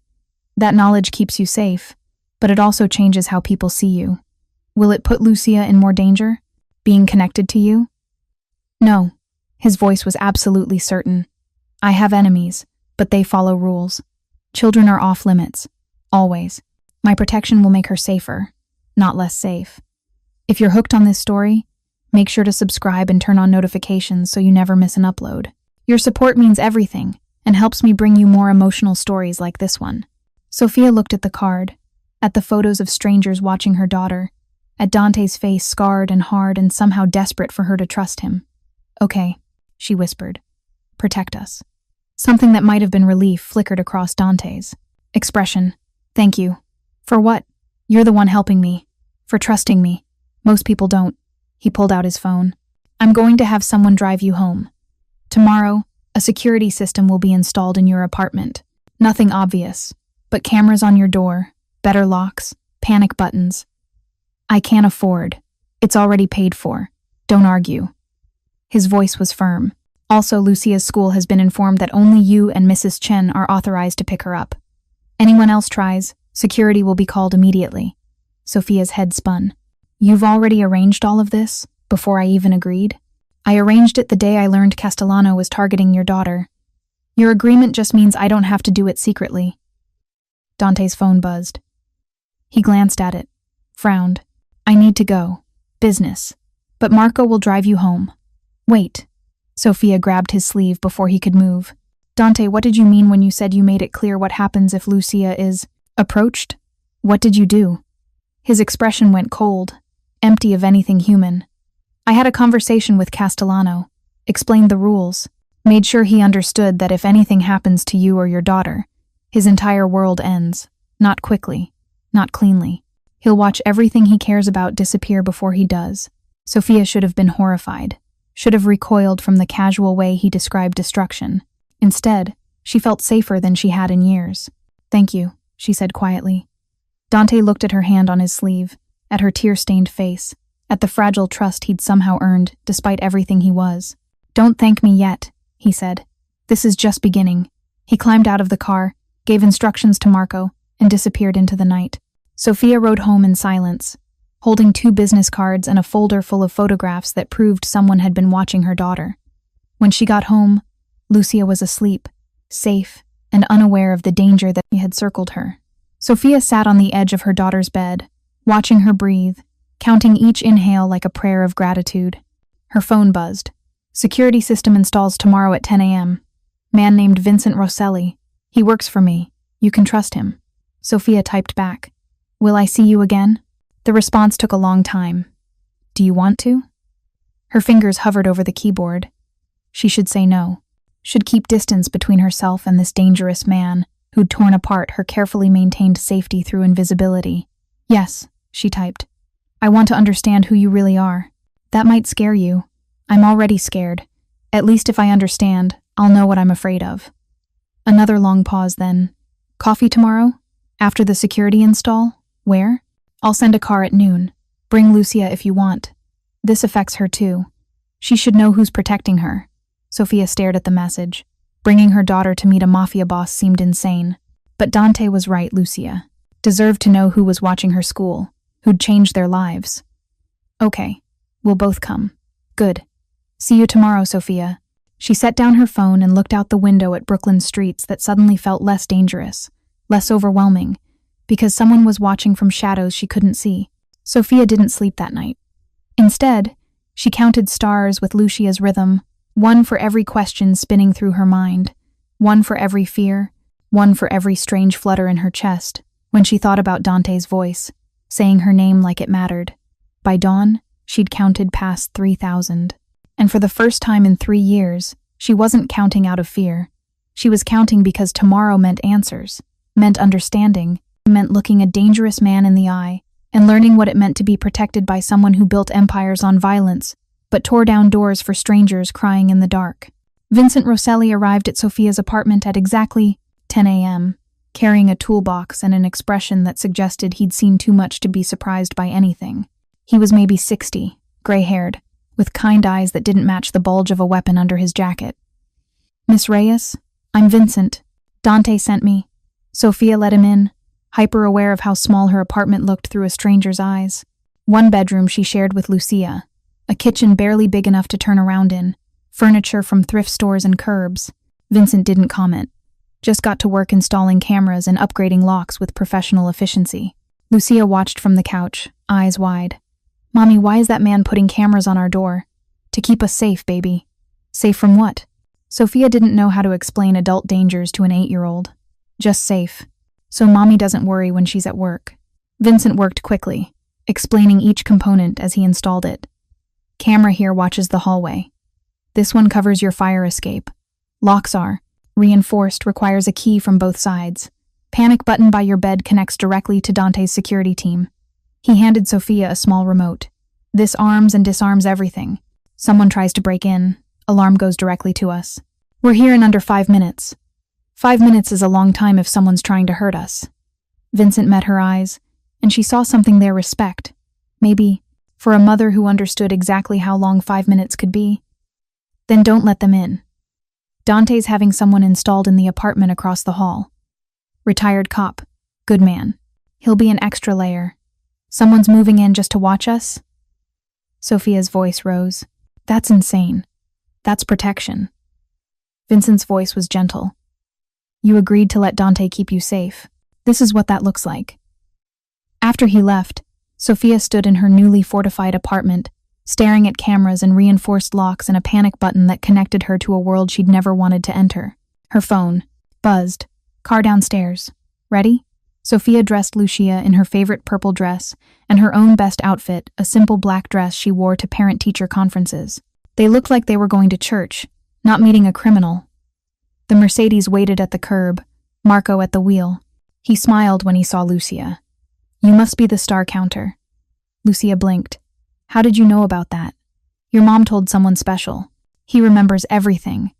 That knowledge keeps you safe, but it also changes how people see you. Will it put Lucia in more danger, being connected to you? No. His voice was absolutely certain. I have enemies, but they follow rules. Children are off limits. Always. My protection will make her safer, not less safe. If you're hooked on this story, make sure to subscribe and turn on notifications so you never miss an upload. Your support means everything and helps me bring you more emotional stories like this one. Sofia looked at the card, at the photos of strangers watching her daughter, at Dante's face scarred and hard and somehow desperate for her to trust him. Okay, she whispered. Protect us. Something that might have been relief flickered across Dante's expression. Thank you. For what? You're the one helping me. For trusting me. Most people don't. He pulled out his phone. I'm going to have someone drive you home. Tomorrow, a security system will be installed in your apartment. Nothing obvious, but cameras on your door, better locks, panic buttons. I can't afford. It's already paid for. Don't argue. His voice was firm. Also, Lucia's school has been informed that only you and Mrs. Chen are authorized to pick her up. Anyone else tries, security will be called immediately. Sofia's head spun. You've already arranged all of this, before I even agreed? I arranged it the day I learned Castellano was targeting your daughter. Your agreement just means I don't have to do it secretly. Dante's phone buzzed. He glanced at it, frowned. I need to go. Business. But Marco will drive you home. Wait. Sofia grabbed his sleeve before he could move. Dante, what did you mean when you said you made it clear what happens if Lucia is approached? What did you do? His expression went cold, empty of anything human. I had a conversation with Castellano, explained the rules, made sure he understood that if anything happens to you or your daughter, his entire world ends, not quickly, not cleanly. He'll watch everything he cares about disappear before he does. Sofia should have been horrified, should have recoiled from the casual way he described destruction. Instead, she felt safer than she had in years. Thank you, she said quietly. Dante looked at her hand on his sleeve, at her tear-stained face, at the fragile trust he'd somehow earned despite everything he was. Don't thank me yet, he said. This is just beginning. He climbed out of the car, gave instructions to Marco, and disappeared into the night. Sofia rode home in silence, holding 2 business cards and a folder full of photographs that proved someone had been watching her daughter. When she got home, Lucia was asleep, safe, and unaware of the danger that had circled her. Sofia sat on the edge of her daughter's bed, watching her breathe, counting each inhale like a prayer of gratitude. Her phone buzzed. Security system installs tomorrow at 10 a.m. Man named Vincent Rosselli. He works for me. You can trust him. Sofia typed back. Will I see you again? The response took a long time. Do you want to? Her fingers hovered over the keyboard. She should say no. Should keep distance between herself and this dangerous man who'd torn apart her carefully maintained safety through invisibility. Yes, she typed. I want to understand who you really are. That might scare you. I'm already scared. At least if I understand, I'll know what I'm afraid of. Another long pause then. Coffee tomorrow? After the security install? Where? I'll send a car at noon. Bring Lucia if you want. This affects her too. She should know who's protecting her. Sofia stared at the message. Bringing her daughter to meet a Mafia boss seemed insane. But Dante was right, Lucia. Deserved to know who was watching her school, who'd changed their lives. Okay, we'll both come. Good. See you tomorrow, Sofia. She set down her phone and looked out the window at Brooklyn's streets that suddenly felt less dangerous, less overwhelming, because someone was watching from shadows she couldn't see. Sofia didn't sleep that night. Instead, she counted stars with Lucia's rhythm, one for every question spinning through her mind, one for every fear, one for every strange flutter in her chest, when she thought about Dante's voice, saying her name like it mattered. By dawn, she'd counted past 3,000. And for the first time in 3 years, she wasn't counting out of fear. She was counting because tomorrow meant answers, meant understanding, meant looking a dangerous man in the eye, and learning what it meant to be protected by someone who built empires on violence, but tore down doors for strangers crying in the dark. Vincent Rosselli arrived at Sofia's apartment at exactly 10 a.m., carrying a toolbox and an expression that suggested he'd seen too much to be surprised by anything. He was maybe 60, gray-haired, with kind eyes that didn't match the bulge of a weapon under his jacket. Miss Reyes, I'm Vincent. Dante sent me. Sofia let him in, hyper-aware of how small her apartment looked through a stranger's eyes. One bedroom she shared with Lucia, a kitchen barely big enough to turn around in, furniture from thrift stores and curbs. Vincent didn't comment, just got to work installing cameras and upgrading locks with professional efficiency. Lucia watched from the couch, eyes wide. Mommy, why is that man putting cameras on our door? To keep us safe, baby. Safe from what? Sofia didn't know how to explain adult dangers to an 8-year-old. Just safe. So Mommy doesn't worry when she's at work. Vincent worked quickly, explaining each component as he installed it. Camera here watches the hallway. This one covers your fire escape. Locks are reinforced, requires a key from both sides. Panic button by your bed connects directly to Dante's security team. He handed Sofia a small remote. This arms and disarms everything. Someone tries to break in, alarm goes directly to us. We're here in under 5 minutes. 5 minutes is a long time if someone's trying to hurt us. Vincent met her eyes, and she saw something there respect. Maybe, for a mother who understood exactly how long 5 minutes could be. Then don't let them in. Dante's having someone installed in the apartment across the hall. Retired cop. Good man. He'll be an extra layer. Someone's moving in just to watch us? Sofia's voice rose. That's insane. That's protection. Vincent's voice was gentle. You agreed to let Dante keep you safe. This is what that looks like. After he left, Sofia stood in her newly fortified apartment, staring at cameras and reinforced locks and a panic button that connected her to a world she'd never wanted to enter. Her phone buzzed. Car downstairs. Ready? Sofia dressed Lucia in her favorite purple dress and her own best outfit, a simple black dress she wore to parent-teacher conferences. They looked like they were going to church, not meeting a criminal. The Mercedes waited at the curb, Marco at the wheel. He smiled when he saw Lucia. You must be the star counter. Lucia blinked. How did you know about that? Your mom told someone special. He remembers everything.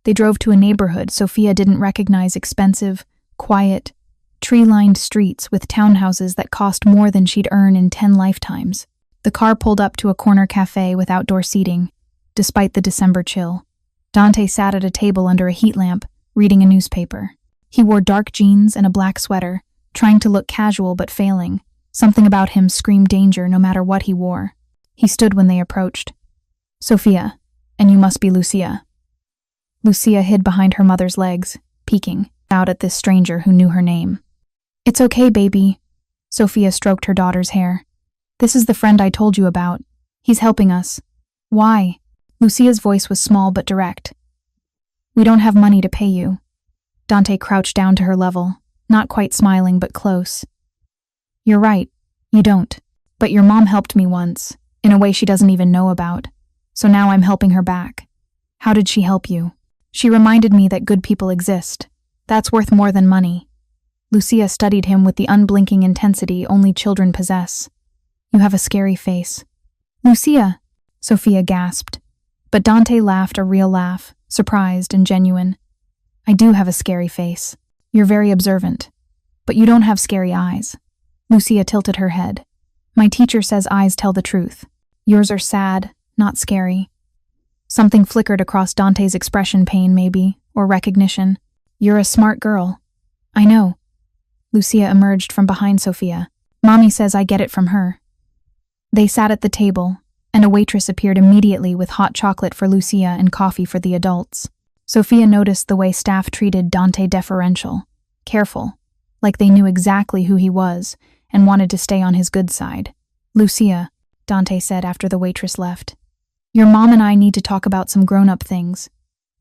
They drove to a neighborhood Sofia didn't recognize, expensive, quiet, tree-lined streets with townhouses that cost more than she'd earn in 10 lifetimes. The car pulled up to a corner cafe with outdoor seating, despite the December chill. Dante sat at a table under a heat lamp, reading a newspaper. He wore dark jeans and a black sweater, trying to look casual but failing. Something about him screamed danger no matter what he wore. He stood when they approached. Sofia, and you must be Lucia. Lucia hid behind her mother's legs, peeking out at this stranger who knew her name. It's okay, baby. Sofia stroked her daughter's hair. This is the friend I told you about. He's helping us. Why? Lucia's voice was small but direct. We don't have money to pay you. Dante crouched down to her level, not quite smiling but close. You're right, you don't. But your mom helped me once, in a way she doesn't even know about. So now I'm helping her back. How did she help you? She reminded me that good people exist. That's worth more than money. Lucia studied him with the unblinking intensity only children possess. You have a scary face. Lucia, Sofia gasped. But Dante laughed a real laugh, surprised and genuine. I do have a scary face. You're very observant. But you don't have scary eyes. Lucia tilted her head. My teacher says eyes tell the truth. Yours are sad, not scary. Something flickered across Dante's expression, pain maybe, or recognition. You're a smart girl. I know. Lucia emerged from behind Sofia. Mommy says I get it from her. They sat at the table, and a waitress appeared immediately with hot chocolate for Lucia and coffee for the adults. Sofia noticed the way staff treated Dante deferential, careful, like they knew exactly who he was and wanted to stay on his good side. Lucia, Dante said after the waitress left. Your mom and I need to talk about some grown-up things.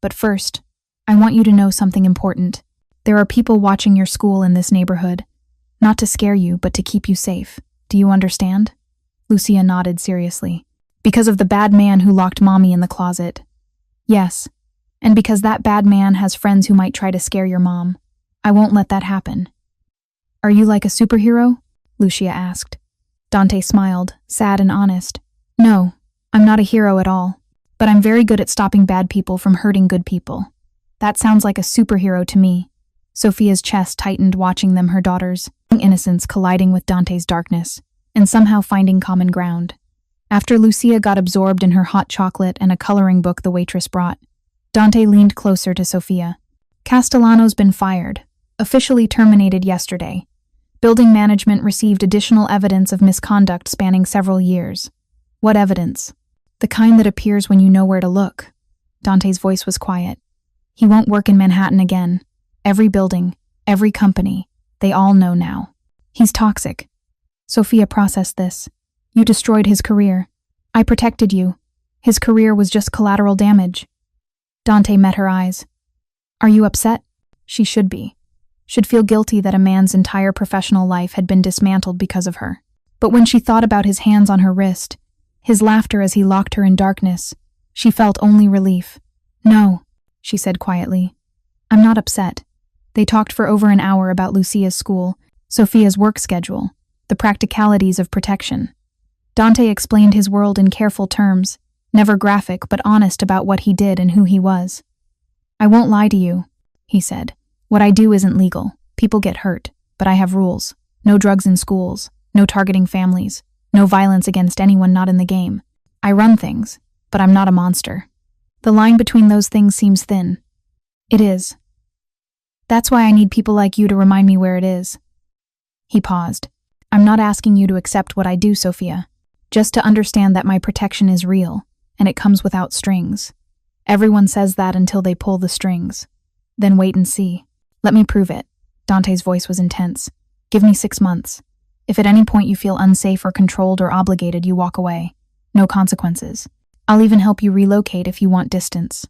But first, I want you to know something important. There are people watching your school in this neighborhood. Not to scare you, but to keep you safe. Do you understand? Lucia nodded seriously. Because of the bad man who locked Mommy in the closet. Yes, and because that bad man has friends who might try to scare your mom. I won't let that happen. Are you like a superhero? Lucia asked. Dante smiled, sad and honest. No, I'm not a hero at all, but I'm very good at stopping bad people from hurting good people. That sounds like a superhero to me. Sofia's chest tightened watching them, her daughter's innocence colliding with Dante's darkness, and somehow finding common ground. After Lucia got absorbed in her hot chocolate and a coloring book the waitress brought, Dante leaned closer to Sofia. Castellano's been fired, officially terminated yesterday. Building management received additional evidence of misconduct spanning several years. What evidence? The kind that appears when you know where to look. Dante's voice was quiet. He won't work in Manhattan again. Every building, every company, they all know now. He's toxic. Sofia processed this. You destroyed his career. I protected you. His career was just collateral damage. Dante met her eyes. Are you upset? She should be. Should feel guilty that a man's entire professional life had been dismantled because of her. But when she thought about his hands on her wrist, his laughter as he locked her in darkness, she felt only relief. No, she said quietly. I'm not upset. They talked for over an hour about Lucia's school, Sofia's work schedule, the practicalities of protection. Dante explained his world in careful terms, never graphic but honest about what he did and who he was. I won't lie to you, he said. What I do isn't legal. People get hurt, but I have rules. No drugs in schools, no targeting families, no violence against anyone not in the game. I run things, but I'm not a monster. The line between those things seems thin. It is. That's why I need people like you to remind me where it is. He paused. I'm not asking you to accept what I do, Sofia. Just to understand that my protection is real, and it comes without strings. Everyone says that until they pull the strings. Then wait and see. Let me prove it. Dante's voice was intense. Give me 6 months. If at any point you feel unsafe or controlled or obligated, you walk away. No consequences. I'll even help you relocate if you want distance."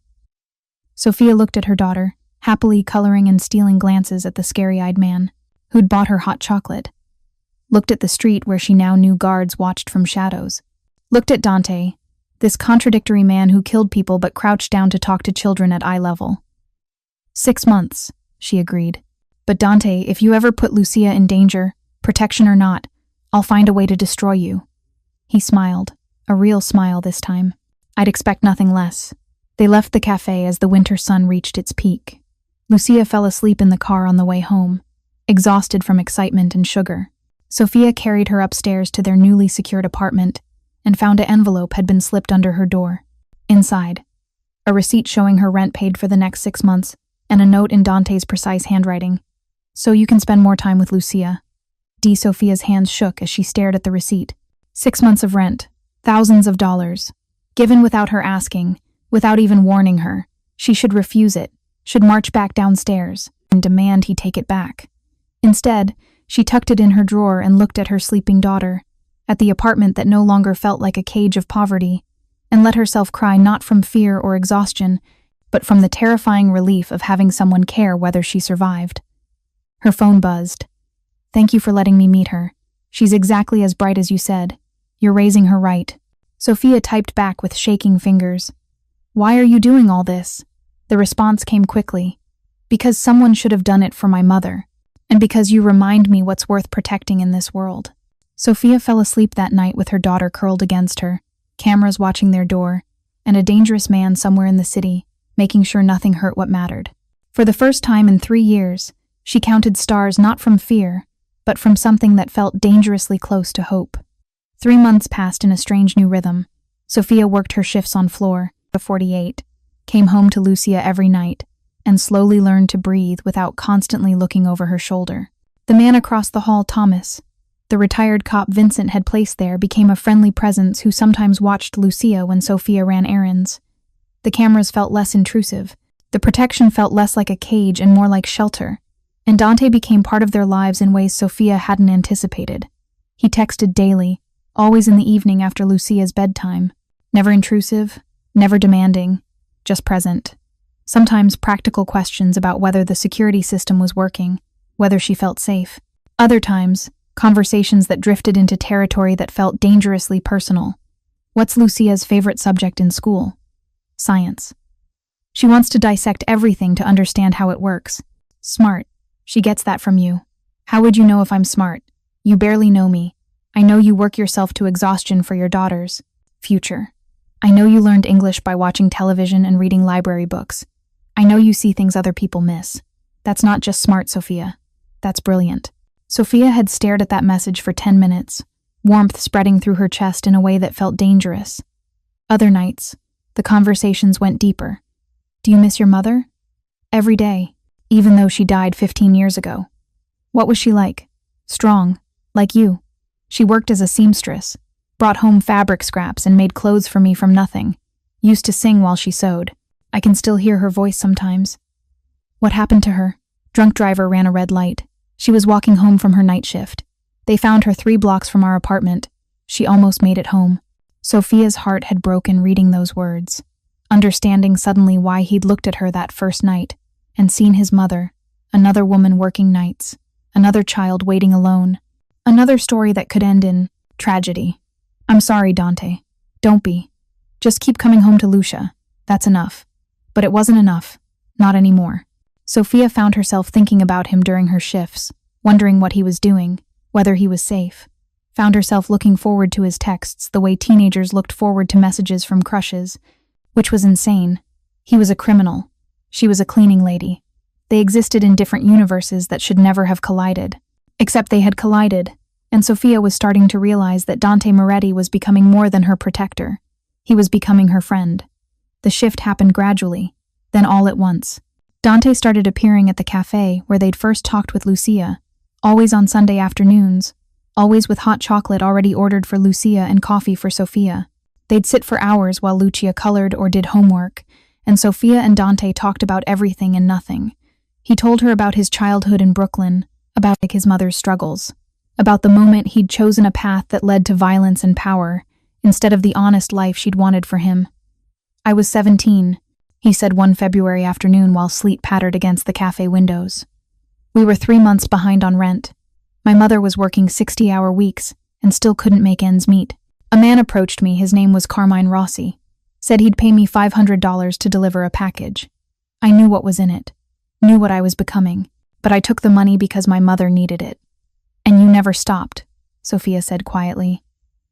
Sofia looked at her daughter, happily coloring and stealing glances at the scary-eyed man, who'd bought her hot chocolate. Looked at the street where she now knew guards watched from shadows. Looked at Dante, this contradictory man who killed people but crouched down to talk to children at eye level. 6 months, she agreed. "But Dante, if you ever put Lucia in danger, protection or not, I'll find a way to destroy you." He smiled, a real smile this time. "I'd expect nothing less." They left the cafe as the winter sun reached its peak. Lucia fell asleep in the car on the way home, exhausted from excitement and sugar. Sofia carried her upstairs to their newly secured apartment and found an envelope had been slipped under her door. Inside, a receipt showing her rent paid for the next 6 months and a note in Dante's precise handwriting. "So you can spend more time with Lucia." Sofia's hands shook as she stared at the receipt. 6 months of rent, thousands of dollars, given without her asking, without even warning her. She should refuse it, should march back downstairs and demand he take it back. Instead, she tucked it in her drawer and looked at her sleeping daughter, at the apartment that no longer felt like a cage of poverty, and let herself cry not from fear or exhaustion, but from the terrifying relief of having someone care whether she survived. Her phone buzzed. "Thank you for letting me meet her. She's exactly as bright as you said. You're raising her right." Sofia typed back with shaking fingers. "Why are you doing all this?" The response came quickly. "Because someone should have done it for my mother, and because you remind me what's worth protecting in this world." Sofia fell asleep that night with her daughter curled against her, cameras watching their door, and a dangerous man somewhere in the city, making sure nothing hurt what mattered. For the first time in 3 years, she counted stars not from fear, but from something that felt dangerously close to hope. 3 months passed in a strange new rhythm. Sofia worked her shifts on floor, 48, came home to Lucia every night, and slowly learned to breathe without constantly looking over her shoulder. The man across the hall, Thomas, the retired cop Vincent had placed there, became a friendly presence who sometimes watched Lucia when Sofia ran errands. The cameras felt less intrusive. The protection felt less like a cage and more like shelter. And Dante became part of their lives in ways Sofia hadn't anticipated. He texted daily, always in the evening after Lucia's bedtime. Never intrusive, never demanding, just present. Sometimes practical questions about whether the security system was working, whether she felt safe. Other times, conversations that drifted into territory that felt dangerously personal. What's Lucia's favorite subject in school? Science. She wants to dissect everything to understand how it works. Smart. She gets that from you. How would you know if I'm smart? You barely know me. I know you work yourself to exhaustion for your daughters. Future. I know you learned English by watching television and reading library books. I know you see things other people miss. That's not just smart, Sofia. That's brilliant. Sofia had stared at that message for 10 minutes, warmth spreading through her chest in a way that felt dangerous. Other nights, the conversations went deeper. Do you miss your mother? Every day, even though she died 15 years ago. What was she like? Strong, like you. She worked as a seamstress, brought home fabric scraps and made clothes for me from nothing. Used to sing while she sewed. I can still hear her voice sometimes. What happened to her? Drunk driver ran a red light. She was walking home from her night shift. They found her 3 blocks from our apartment. She almost made it home. Sofia's heart had broken reading those words, understanding suddenly why he'd looked at her that first night and seen his mother, another woman working nights, another child waiting alone, another story that could end in tragedy. I'm sorry, Dante. Don't be. Just keep coming home to Lucia. That's enough. But it wasn't enough. Not anymore. Sofia found herself thinking about him during her shifts, wondering what he was doing, whether he was safe. Found herself looking forward to his texts the way teenagers looked forward to messages from crushes, which was insane. He was a criminal. She was a cleaning lady. They existed in different universes that should never have collided. Except they had collided, and Sofia was starting to realize that Dante Moretti was becoming more than her protector. He was becoming her friend. The shift happened gradually, then all at once. Dante started appearing at the cafe where they'd first talked with Lucia, always on Sunday afternoons, always with hot chocolate already ordered for Lucia and coffee for Sofia. They'd sit for hours while Lucia colored or did homework, and Sofia and Dante talked about everything and nothing. He told her about his childhood in Brooklyn, about his mother's struggles, about the moment he'd chosen a path that led to violence and power instead of the honest life she'd wanted for him. "I was 17, he said one February afternoon while sleet pattered against the cafe windows. "We were 3 months behind on rent. My mother was working 60-hour weeks and still couldn't make ends meet. A man approached me, his name was Carmine Rossi, said he'd pay me $500 to deliver a package. I knew what was in it, knew what I was becoming, but I took the money because my mother needed it." "And you never stopped," Sofia said quietly.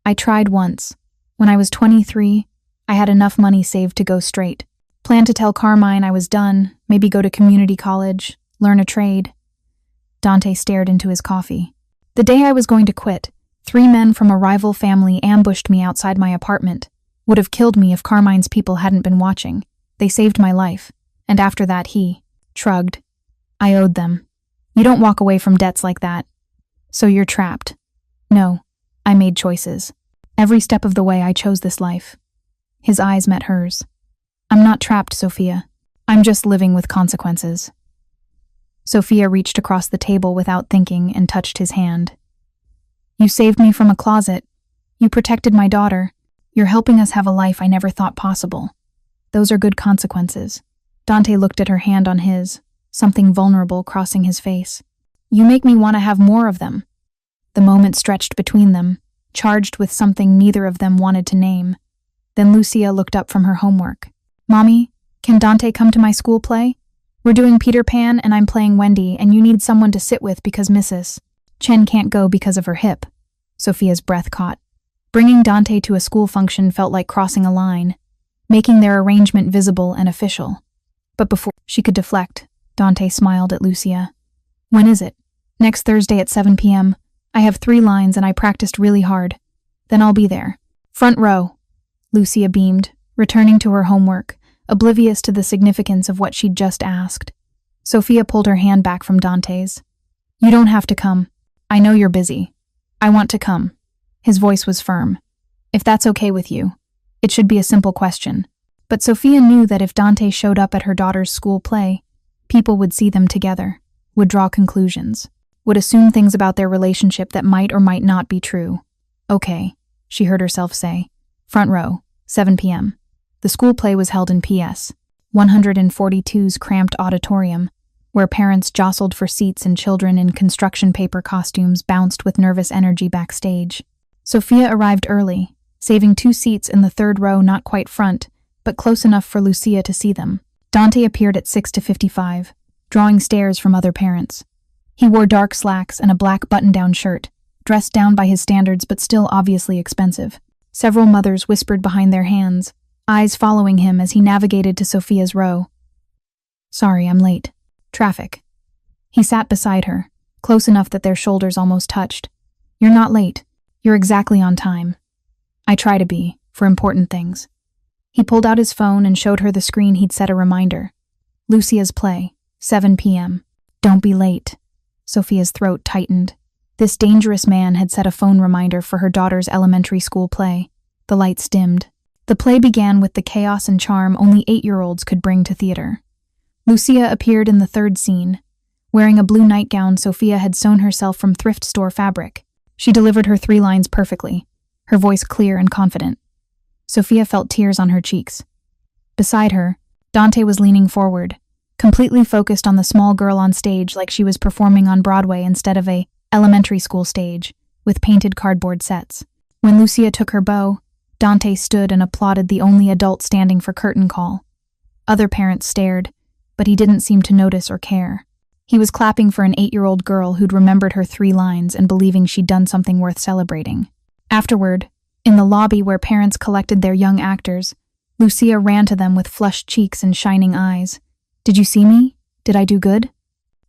"I tried once. When I was 23, I had enough money saved to go straight. Planned to tell Carmine I was done, maybe go to community college, learn a trade." Dante stared into his coffee. "The day I was going to quit, 3 men from a rival family ambushed me outside my apartment. Would have killed me if Carmine's people hadn't been watching. They saved my life. And after that he shrugged. I owed them. You don't walk away from debts like that. So you're trapped." "No, I made choices. Every step of the way I chose this life." His eyes met hers. "I'm not trapped, Sofia. I'm just living with consequences." Sofia reached across the table without thinking and touched his hand. "You saved me from a closet. You protected my daughter. You're helping us have a life I never thought possible. Those are good consequences." Dante looked at her hand on his, something vulnerable crossing his face. "You make me want to have more of them." The moment stretched between them, charged with something neither of them wanted to name. Then Lucia looked up from her homework. "Mommy, can Dante come to my school play? We're doing Peter Pan and I'm playing Wendy, and you need someone to sit with because Mrs. Chen can't go because of her hip." Sofia's breath caught. Bringing Dante to a school function felt like crossing a line, making their arrangement visible and official. But before she could deflect, Dante smiled at Lucia. "When is it?" "Next Thursday at 7 p.m. I have 3 lines and I practiced really hard. Then I'll be there. Front row." Lucia beamed, returning to her homework, oblivious to the significance of what she'd just asked. Sofia pulled her hand back from Dante's. "You don't have to come. I know you're busy. I want to come." His voice was firm. "If that's okay with you. It should be a simple question." But Sofia knew that if Dante showed up at her daughter's school play, people would see them together, would draw conclusions, would assume things about their relationship that might or might not be true. "Okay," she heard herself say. "Front row, 7 p.m. The school play was held in PS 142's cramped auditorium, where parents jostled for seats and children in construction paper costumes bounced with nervous energy backstage. Sofia arrived early, saving 2 seats in the 3rd row, not quite front, but close enough for Lucia to see them. Dante appeared at 6:55, drawing stares from other parents. He wore dark slacks and a black button-down shirt, dressed down by his standards but still obviously expensive. Several mothers whispered behind their hands, eyes following him as he navigated to Sofia's row. "Sorry, I'm late. Traffic." He sat beside her, close enough that their shoulders almost touched. "You're not late. You're exactly on time. I try to be, for important things." He pulled out his phone and showed her the screen he'd set a reminder. "Lucia's play, 7 p.m. Don't be late." Sofia's throat tightened. This dangerous man had set a phone reminder for her daughter's elementary school play. The lights dimmed. The play began with the chaos and charm only 8-year-olds could bring to theater. Lucia appeared in the 3rd scene. Wearing a blue nightgown Sofia had sewn herself from thrift store fabric. She delivered her 3 lines perfectly, her voice clear and confident. Sofia felt tears on her cheeks. Beside her, Dante was leaning forward, completely focused on the small girl on stage like she was performing on Broadway instead of a elementary school stage with painted cardboard sets. When Lucia took her bow, Dante stood and applauded the only adult standing for curtain call. Other parents stared, but he didn't seem to notice or care. He was clapping for an 8-year-old girl who'd remembered her 3 lines and believing she'd done something worth celebrating. Afterward, in the lobby where parents collected their young actors, Lucia ran to them with flushed cheeks and shining eyes. "Did you see me? Did I do good?"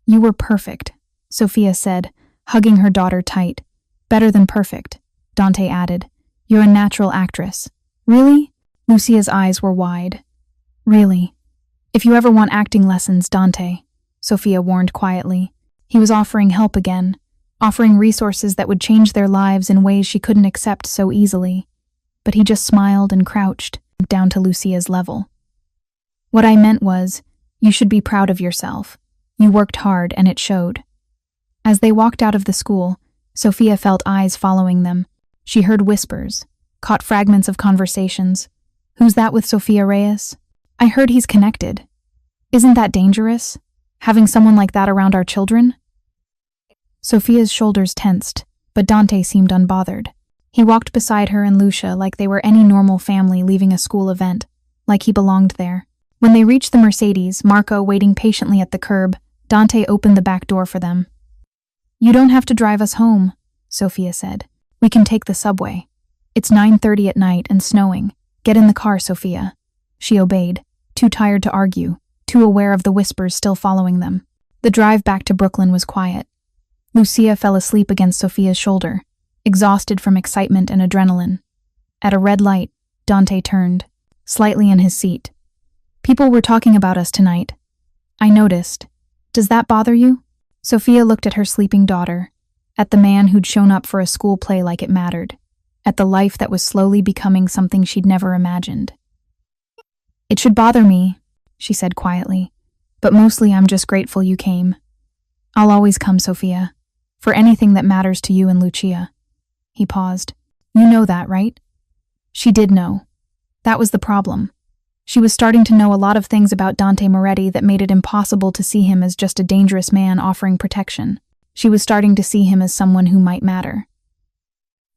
"You were perfect," Sofia said, hugging her daughter tight. "Better than perfect," Dante added. "You're a natural actress." "Really?" Lucia's eyes were wide. "Really. If you ever want acting lessons, Dante," Sofia warned quietly. He was offering help again, offering resources that would change their lives in ways she couldn't accept so easily. But he just smiled and crouched, down to Lucia's level. "What I meant was, you should be proud of yourself. You worked hard and it showed." As they walked out of the school, Sofia felt eyes following them. She heard whispers, caught fragments of conversations. Who's that with Sofia Reyes? I heard he's connected. Isn't that dangerous? Having someone like that around our children? Sofia's shoulders tensed, but Dante seemed unbothered. He walked beside her and Lucia like they were any normal family leaving a school event, like he belonged there. When they reached the Mercedes, Marco waiting patiently at the curb, Dante opened the back door for them. You don't have to drive us home, Sofia said. We can take the subway. It's 9:30 at night and snowing. Get in the car, Sofia. She obeyed, too tired to argue, too aware of the whispers still following them. The drive back to Brooklyn was quiet. Lucia fell asleep against Sofia's shoulder, exhausted from excitement and adrenaline. At a red light, Dante turned, slightly in his seat. People were talking about us tonight. I noticed. Does that bother you? Sofia looked at her sleeping daughter, at the man who'd shown up for a school play like it mattered, at the life that was slowly becoming something she'd never imagined. It should bother me, she said quietly, but mostly I'm just grateful you came. I'll always come, Sofia, for anything that matters to you and Lucia. He paused. You know that, right? She did know. That was the problem. She was starting to know a lot of things about Dante Moretti that made it impossible to see him as just a dangerous man offering protection. She was starting to see him as someone who might matter.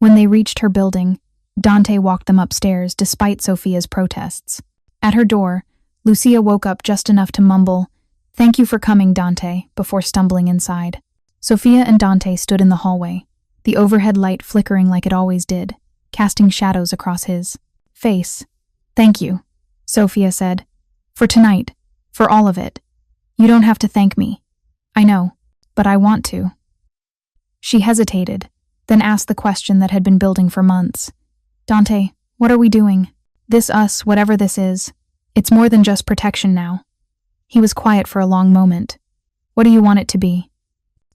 When they reached her building, Dante walked them upstairs despite Sofia's protests. At her door, Lucia woke up just enough to mumble, "Thank you for coming, Dante," before stumbling inside. Sofia and Dante stood in the hallway, the overhead light flickering like it always did, casting shadows across his face. "Thank you," Sofia said. "For tonight, for all of it. You don't have to thank me. I know, but I want to." She hesitated, then asked the question that had been building for months. "Dante, what are we doing? This us, whatever this is. It's more than just protection now." He was quiet for a long moment. "What do you want it to be?"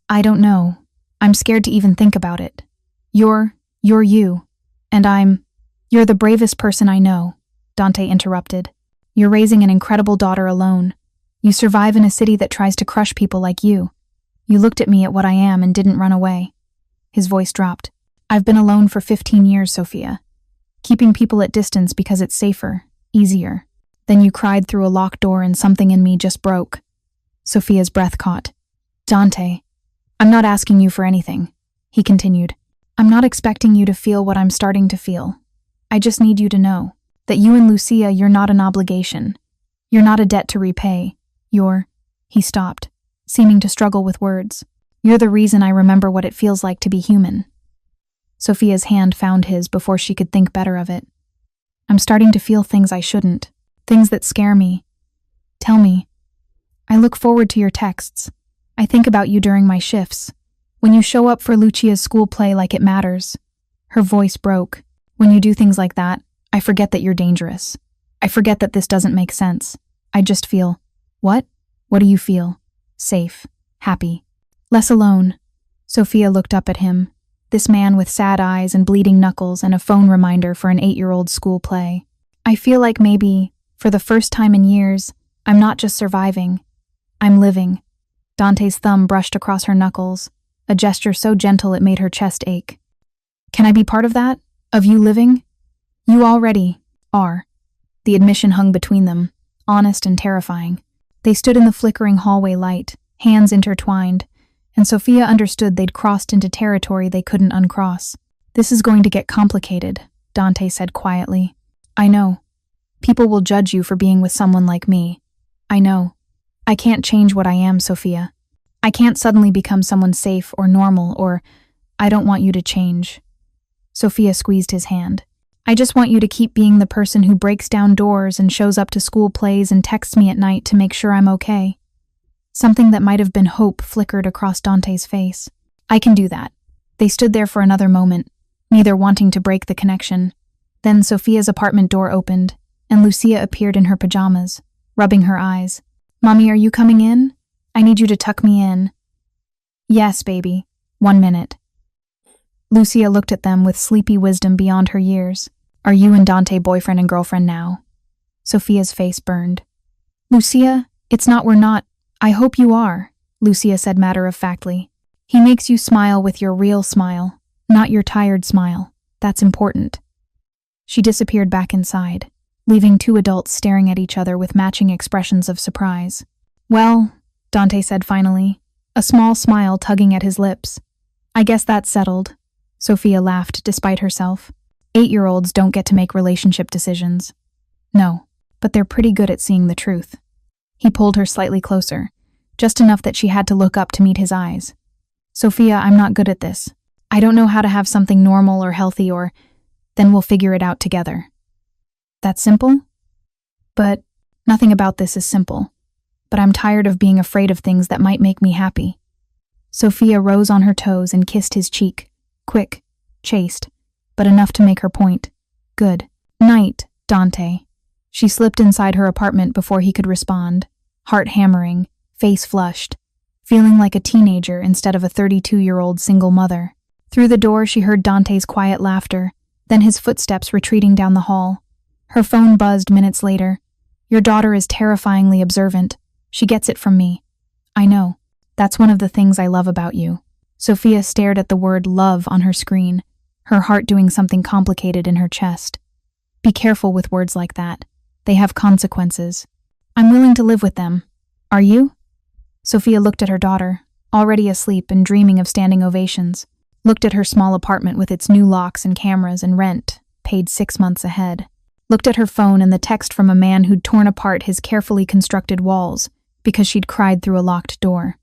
"I don't know. I'm scared to even think about it. You're you. And you're the bravest person I know," Dante interrupted. "You're raising an incredible daughter alone. You survive in a city that tries to crush people like you. You looked at me at what I am and didn't run away." His voice dropped. "I've been alone for 15 years, Sofia. Keeping people at distance because it's safer, easier. Then you cried through a locked door and something in me just broke." Sofia's breath caught. "Dante, I'm not asking you for anything," he continued. "I'm not expecting you to feel what I'm starting to feel. I just need you to know that you and Lucia, you're not an obligation. You're not a debt to repay. He stopped, seeming to struggle with words. "You're the reason I remember what it feels like to be human." Sofia's hand found his before she could think better of it. "I'm starting to feel things I shouldn't, things that scare me. Tell me. I look forward to your texts. I think about you during my shifts. When you show up for Lucia's school play like it matters." Her voice broke. "When you do things like that, I forget that you're dangerous. I forget that this doesn't make sense. I just feel..." "What? What do you feel?" "Safe. Happy. Less alone." Sofia looked up at him, this man with sad eyes and bleeding knuckles and a phone reminder for an 8-year-old school play. "I feel like maybe, for the first time in years, I'm not just surviving. I'm living." Dante's thumb brushed across her knuckles, a gesture so gentle it made her chest ache. "Can I be part of that? Of you living?" "You already are." The admission hung between them, honest and terrifying. They stood in the flickering hallway light, hands intertwined, and Sofia understood they'd crossed into territory they couldn't uncross. "This is going to get complicated," Dante said quietly. "I know. People will judge you for being with someone like me. I know. I can't change what I am, Sofia. I can't suddenly become someone safe or normal or... I don't want you to change." Sofia squeezed his hand. "I just want you to keep being the person who breaks down doors and shows up to school plays and texts me at night to make sure I'm okay." Something that might have been hope flickered across Dante's face. "I can do that." They stood there for another moment, neither wanting to break the connection. Then Sofia's apartment door opened, and Lucia appeared in her pajamas, rubbing her eyes. "Mommy, are you coming in? I need you to tuck me in." "Yes, baby. 1 minute." Lucia looked at them with sleepy wisdom beyond her years. "Are you and Dante boyfriend and girlfriend now?" Sofia's face burned. "Lucia, it's not we're not. I hope you are," Lucia said matter-of-factly. He makes you smile with your real smile, not your tired smile. That's important. She disappeared back inside, leaving two adults staring at each other with matching expressions of surprise. Well, Dante said finally, a small smile tugging at his lips. I guess that's settled. Sofia laughed despite herself. 8-year-olds don't get to make relationship decisions. No, but they're pretty good at seeing the truth. He pulled her slightly closer, just enough that she had to look up to meet his eyes. Sofia, I'm not good at this. I don't know how to have something normal or healthy or then we'll figure it out together. That's simple? But nothing about this is simple. But I'm tired of being afraid of things that might make me happy. Sofia rose on her toes and kissed his cheek. Quick, chaste, but enough to make her point. Good night, Dante. She slipped inside her apartment before he could respond, heart hammering, face flushed, feeling like a teenager instead of a 32-year-old single mother. Through the door, she heard Dante's quiet laughter, then his footsteps retreating down the hall. Her phone buzzed minutes later. Your daughter is terrifyingly observant. She gets it from me. I know. That's one of the things I love about you. Sofia stared at the word love on her screen, her heart doing something complicated in her chest. Be careful with words like that. They have consequences. I'm willing to live with them. Are you? Sofia looked at her daughter, already asleep and dreaming of standing ovations. Looked at her small apartment with its new locks and cameras and rent, paid 6 months ahead. Looked at her phone and the text from a man who'd torn apart his carefully constructed walls because she'd cried through a locked door.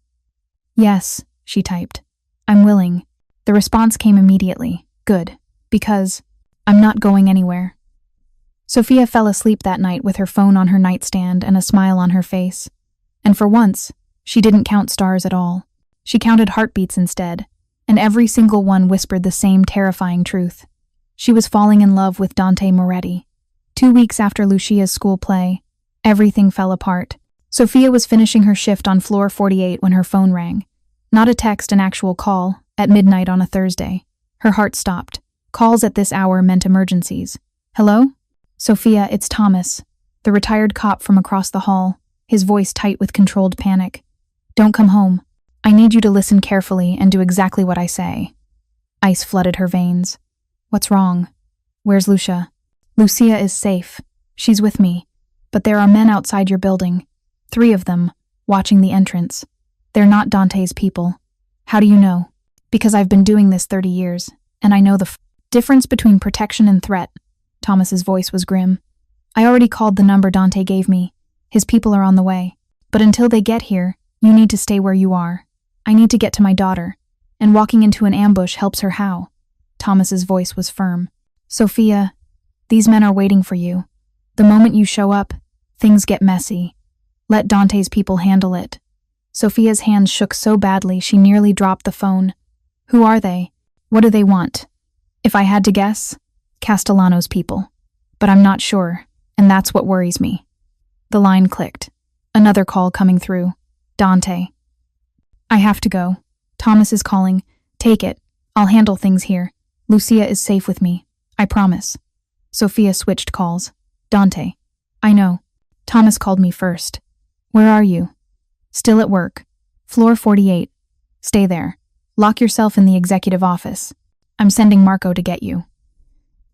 Yes, she typed. I'm willing. The response came immediately. Good. Because I'm not going anywhere. Sofia fell asleep that night with her phone on her nightstand and a smile on her face. And for once, she didn't count stars at all. She counted heartbeats instead, and every single one whispered the same terrifying truth. She was falling in love with Dante Moretti. 2 weeks after Lucia's school play, everything fell apart. Sofia was finishing her shift on floor 48 when her phone rang. Not a text, an actual call, at midnight on a Thursday. Her heart stopped. Calls at this hour meant emergencies. Hello? Sofia, it's Thomas, the retired cop from across the hall, his voice tight with controlled panic. Don't come home. I need you to listen carefully and do exactly what I say. Ice flooded her veins. What's wrong? Where's Lucia? Lucia is safe. She's with me. But there are men outside your building. 3 of them, watching the entrance. They're not Dante's people. How do you know? Because I've been doing this 30 years, and I know the difference between protection and threat. Thomas's voice was grim. I already called the number Dante gave me. His people are on the way. But until they get here, you need to stay where you are. I need to get to my daughter. And walking into an ambush helps her how? Thomas's voice was firm. Sofia, these men are waiting for you. The moment you show up, things get messy. Let Dante's people handle it. Sofia's hands shook so badly she nearly dropped the phone. Who are they? What do they want? If I had to guess, Castellano's people. But I'm not sure, and that's what worries me. The line clicked. Another call coming through. Dante. I have to go. Thomas is calling. Take it. I'll handle things here. Lucia is safe with me. I promise. Sofia switched calls. Dante. I know. Thomas called me first. Where are you? Still at work. Floor 48. Stay there. Lock yourself in the executive office. I'm sending Marco to get you.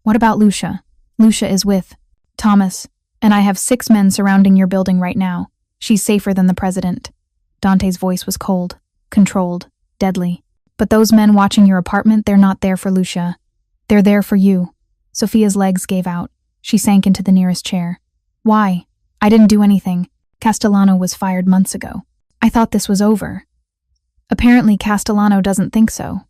What about Lucia? Lucia is with Thomas, and I have 6 men surrounding your building right now. She's safer than the president. Dante's voice was cold, controlled, deadly. But those men watching your apartment, they're not there for Lucia. They're there for you. Sofia's legs gave out. She sank into the nearest chair. Why? I didn't do anything. Castellano was fired months ago. I thought this was over. Apparently Castellano doesn't think so.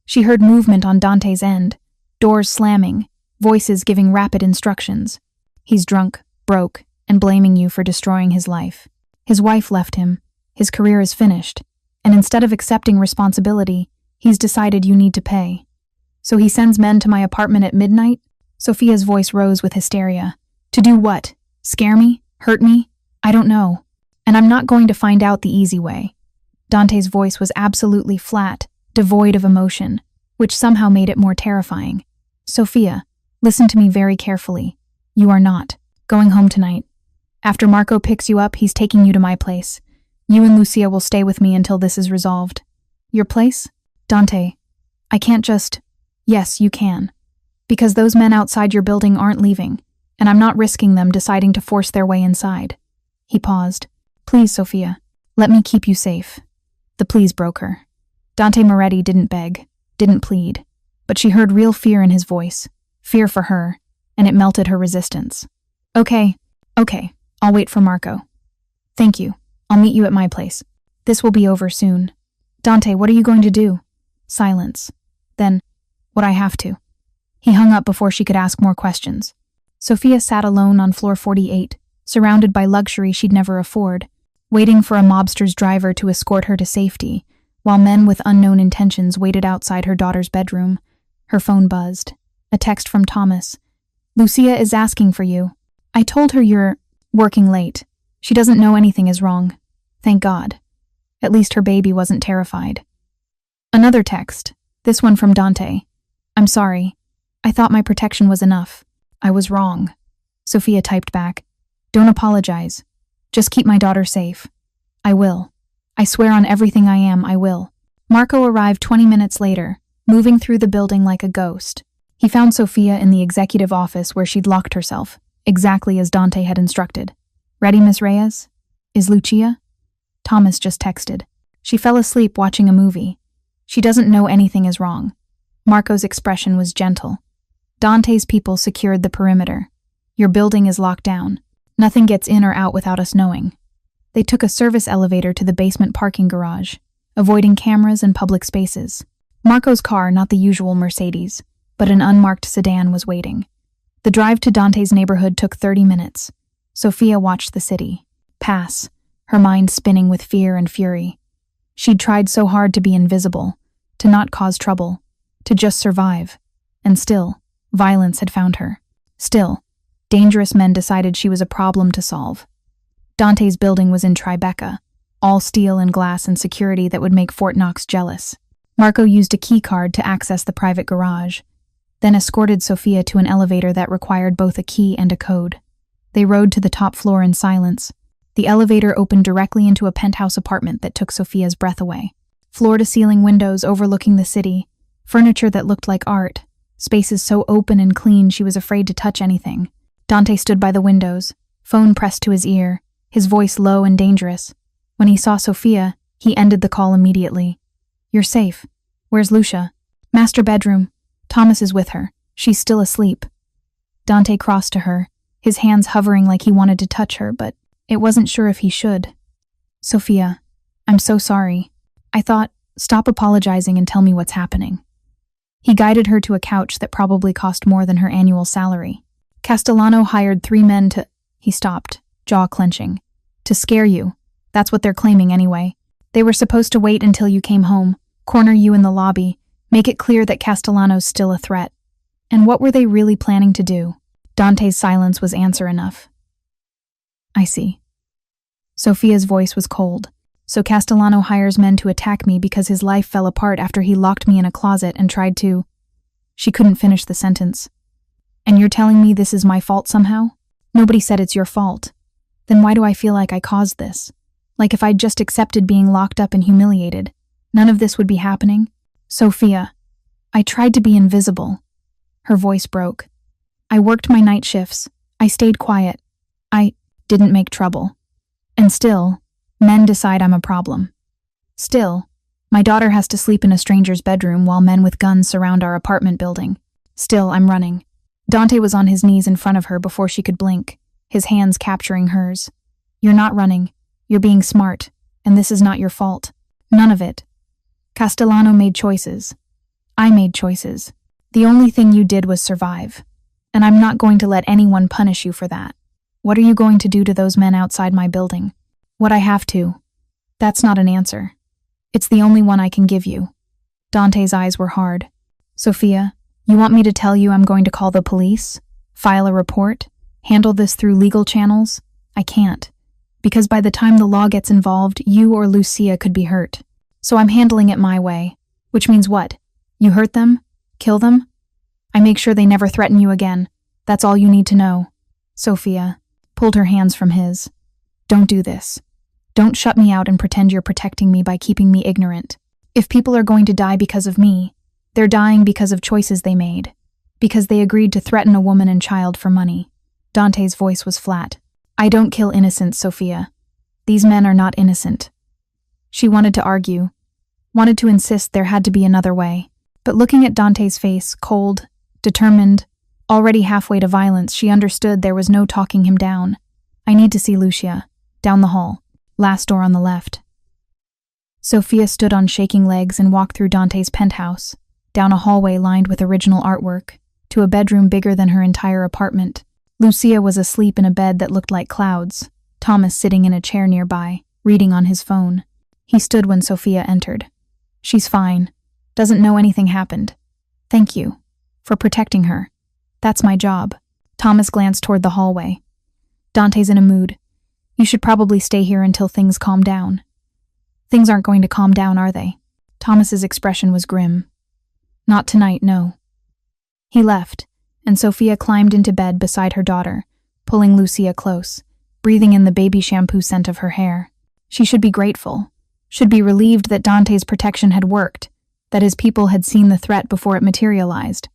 She heard movement on Dante's end, doors slamming, voices giving rapid instructions. He's drunk, broke, and blaming you for destroying his life. His wife left him. His career is finished. And instead of accepting responsibility, he's decided you need to pay. So he sends men to my apartment at midnight? Sofia's voice rose with hysteria. To do what? Scare me? Hurt me? I don't know. And I'm not going to find out the easy way. Dante's voice was absolutely flat, devoid of emotion, which somehow made it more terrifying. Sofia, listen to me very carefully. You are not going home tonight. After Marco picks you up, he's taking you to my place. You and Lucia will stay with me until this is resolved. Your place? Dante, I can't just... Yes, you can. Because those men outside your building aren't leaving, and I'm not risking them deciding to force their way inside. He paused. Please, Sofia, let me keep you safe. The please broke her. Dante Moretti didn't beg, didn't plead, but she heard real fear in his voice, fear for her, and it melted her resistance. Okay, I'll wait for Marco. Thank you. I'll meet you at my place. This will be over soon. Dante, what are you going to do? Silence. Then, what I have to. He hung up before she could ask more questions. Sofia sat alone on floor 48, surrounded by luxury she'd never afford, waiting for a mobster's driver to escort her to safety, while men with unknown intentions waited outside her daughter's bedroom. Her phone buzzed. A text from Thomas. Lucia is asking for you. I told her you're working late. She doesn't know anything is wrong. Thank God. At least her baby wasn't terrified. Another text, this one from Dante. I'm sorry. I thought my protection was enough. I was wrong. Sofia typed back. Don't apologize. Just keep my daughter safe. I will. I swear on everything I am, I will. Marco arrived 20 minutes later, moving through the building like a ghost. He found Sofia in the executive office where she'd locked herself, exactly as Dante had instructed. Ready, Miss Reyes? Is Lucia? Thomas just texted. She fell asleep watching a movie. She doesn't know anything is wrong. Marco's expression was gentle. Dante's people secured the perimeter. Your building is locked down. Nothing gets in or out without us knowing. They took a service elevator to the basement parking garage, avoiding cameras and public spaces. Marco's car, not the usual Mercedes, but an unmarked sedan, was waiting. The drive to Dante's neighborhood took 30 minutes. Sofia watched the city pass, her mind spinning with fear and fury. She'd tried so hard to be invisible, to not cause trouble, to just survive. And still, violence had found her. Still, dangerous men decided she was a problem to solve. Dante's building was in Tribeca, all steel and glass and security that would make Fort Knox jealous. Marco used a key card to access the private garage, then escorted Sofia to an elevator that required both a key and a code. They rode to the top floor in silence. The elevator opened directly into a penthouse apartment that took Sofia's breath away. Floor-to-ceiling windows overlooking the city, furniture that looked like art, spaces so open and clean she was afraid to touch anything. Dante stood by the windows, phone pressed to his ear, his voice low and dangerous. When he saw Sofia, he ended the call immediately. You're safe. Where's Lucia? Master bedroom. Thomas is with her. She's still asleep. Dante crossed to her, his hands hovering like he wanted to touch her, but it wasn't sure if he should. Sofia, I'm so sorry. I thought, stop apologizing and tell me what's happening. He guided her to a couch that probably cost more than her annual salary. Castellano hired 3 men to... He stopped, jaw clenching. To scare you. That's what they're claiming anyway. They were supposed to wait until you came home, corner you in the lobby, make it clear that Castellano's still a threat. And what were they really planning to do? Dante's silence was answer enough. I see. Sofia's voice was cold. So Castellano hires men to attack me because his life fell apart after he locked me in a closet and tried to... She couldn't finish the sentence. And you're telling me this is my fault somehow? Nobody said it's your fault. Then why do I feel like I caused this? Like if I'd just accepted being locked up and humiliated, none of this would be happening? Sofia, I tried to be invisible. Her voice broke. I worked my night shifts. I stayed quiet. I didn't make trouble. And still, men decide I'm a problem. Still, my daughter has to sleep in a stranger's bedroom while men with guns surround our apartment building. Still, I'm running. Dante was on his knees in front of her before she could blink, his hands capturing hers. You're not running. You're being smart, and this is not your fault. None of it. Castellano made choices. I made choices. The only thing you did was survive. And I'm not going to let anyone punish you for that. What are you going to do to those men outside my building? What I have to. That's not an answer. It's the only one I can give you. Dante's eyes were hard. Sofia, you want me to tell you I'm going to call the police? File a report? Handle this through legal channels? I can't. Because by the time the law gets involved, you or Lucia could be hurt. So I'm handling it my way. Which means what? You hurt them? Kill them? I make sure they never threaten you again. That's all you need to know. Sofia pulled her hands from his. Don't do this. Don't shut me out and pretend you're protecting me by keeping me ignorant. If people are going to die because of me, they're dying because of choices they made, because they agreed to threaten a woman and child for money. Dante's voice was flat. I don't kill innocents, Sofia. These men are not innocent. She wanted to argue, wanted to insist there had to be another way. But looking at Dante's face, cold, determined, already halfway to violence, she understood there was no talking him down. I need to see Lucia. Down the hall. Last door on the left. Sofia stood on shaking legs and walked through Dante's penthouse, down a hallway lined with original artwork, to a bedroom bigger than her entire apartment. Lucia was asleep in a bed that looked like clouds, Thomas sitting in a chair nearby, reading on his phone. He stood when Sofia entered. She's fine. Doesn't know anything happened. Thank you. For protecting her. That's my job. Thomas glanced toward the hallway. Dante's in a mood. You should probably stay here until things calm down. Things aren't going to calm down, are they? Thomas's expression was grim. Not tonight, no. He left, and Sofia climbed into bed beside her daughter, pulling Lucia close, breathing in the baby shampoo scent of her hair. She should be grateful, should be relieved that Dante's protection had worked, that his people had seen the threat before it materialized.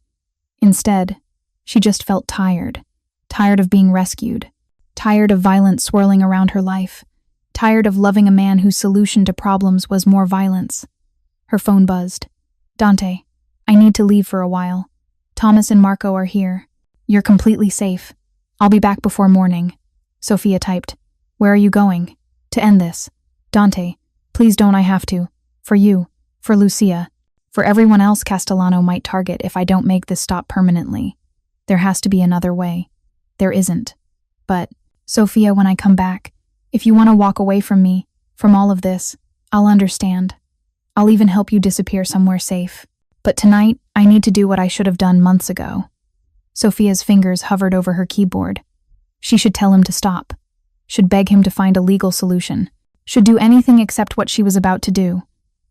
Instead, she just felt tired, tired of being rescued, tired of violence swirling around her life, tired of loving a man whose solution to problems was more violence. Her phone buzzed. Dante, I need to leave for a while. Thomas and Marco are here. You're completely safe. I'll be back before morning. Sofia typed. Where are you going? To end this. Dante, please don't, I have to. For you. For Lucia. For everyone else Castellano might target if I don't make this stop permanently. There has to be another way. There isn't. But, Sofia, when I come back, if you want to walk away from me, from all of this, I'll understand. I'll even help you disappear somewhere safe. But tonight, I need to do what I should have done months ago. Sofia's fingers hovered over her keyboard. She should tell him to stop. Should beg him to find a legal solution. Should do anything except what she was about to do.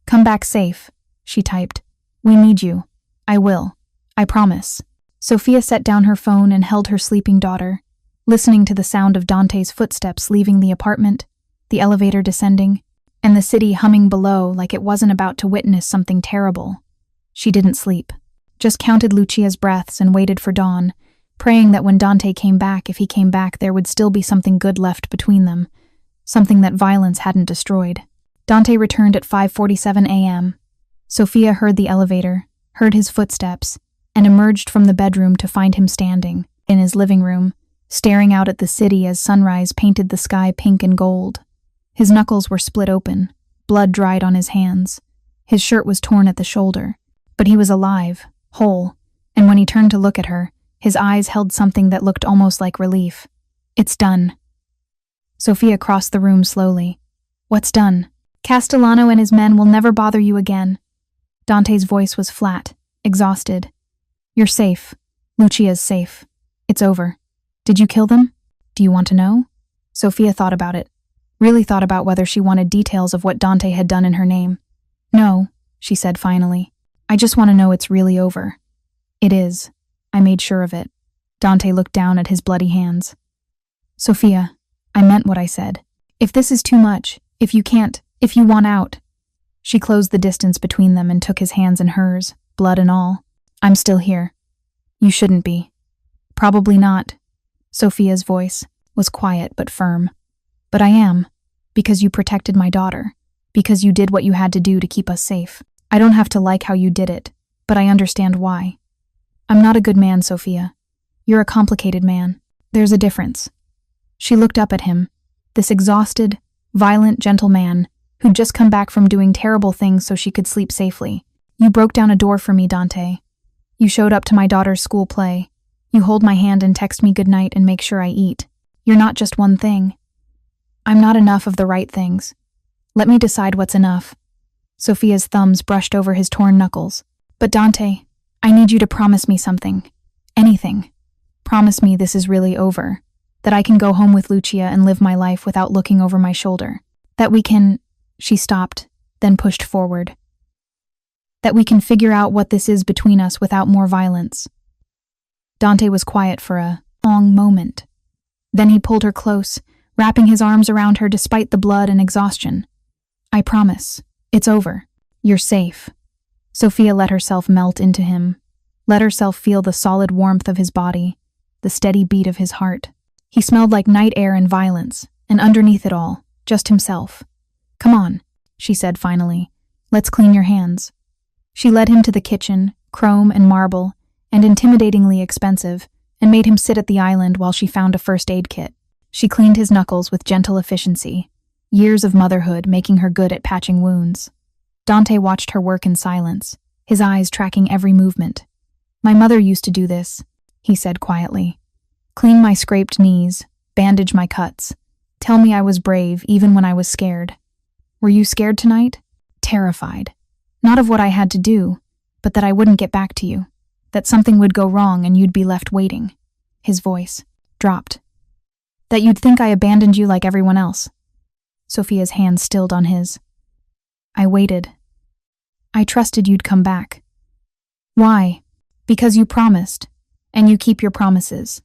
Come back safe, she typed. We need you. I will. I promise. Sofia set down her phone and held her sleeping daughter, listening to the sound of Dante's footsteps leaving the apartment, the elevator descending, and the city humming below like it wasn't about to witness something terrible. She didn't sleep, just counted Lucia's breaths and waited for dawn, praying that when Dante came back, if he came back, there would still be something good left between them, something that violence hadn't destroyed. Dante returned at 5:47 a.m. Sofia heard the elevator, heard his footsteps, and emerged from the bedroom to find him standing, in his living room, staring out at the city as sunrise painted the sky pink and gold. His knuckles were split open, blood dried on his hands. His shirt was torn at the shoulder, but he was alive, whole, and when he turned to look at her, his eyes held something that looked almost like relief. It's done. Sofia crossed the room slowly. What's done? Castellano and his men will never bother you again. Dante's voice was flat, exhausted. You're safe. Lucia's safe. It's over. Did you kill them? Do you want to know? Sofia thought about it. Really thought about whether she wanted details of what Dante had done in her name. No, she said finally. I just want to know it's really over. It is. I made sure of it. Dante looked down at his bloody hands. Sofia, I meant what I said. If this is too much, if you can't, if you want out. She closed the distance between them and took his hands in hers, blood and all. I'm still here. You shouldn't be. Probably not. Sofia's voice was quiet but firm. But I am, because you protected my daughter, because you did what you had to do to keep us safe. I don't have to like how you did it, but I understand why. I'm not a good man, Sofia. You're a complicated man. There's a difference. She looked up at him, this exhausted, violent, gentle man who'd just come back from doing terrible things so she could sleep safely. You broke down a door for me, Dante. You showed up to my daughter's school play. You hold my hand and text me goodnight and make sure I eat. You're not just one thing. I'm not enough of the right things. Let me decide what's enough. Sofia's thumbs brushed over his torn knuckles. But Dante, I need you to promise me something. Anything. Promise me this is really over. That I can go home with Lucia and live my life without looking over my shoulder. That we can... She stopped, then pushed forward. That we can figure out what this is between us without more violence. Dante was quiet for a long moment. Then he pulled her close, wrapping his arms around her despite the blood and exhaustion. I promise. It's over. You're safe. Sofia let herself melt into him, let herself feel the solid warmth of his body, the steady beat of his heart. He smelled like night air and violence, and underneath it all, just himself. Come on, she said finally. Let's clean your hands. She led him to the kitchen, chrome and marble, and intimidatingly expensive, and made him sit at the island while she found a first aid kit. She cleaned his knuckles with gentle efficiency, years of motherhood making her good at patching wounds. Dante watched her work in silence, his eyes tracking every movement. My mother used to do this, he said quietly. Clean my scraped knees, bandage my cuts, tell me I was brave even when I was scared. Were you scared tonight? Terrified. Not of what I had to do, but that I wouldn't get back to you, that something would go wrong and you'd be left waiting. His voice dropped. That you'd think I abandoned you like everyone else. Sofia's hand stilled on his. I waited. I trusted you'd come back. Why? Because you promised, and you keep your promises.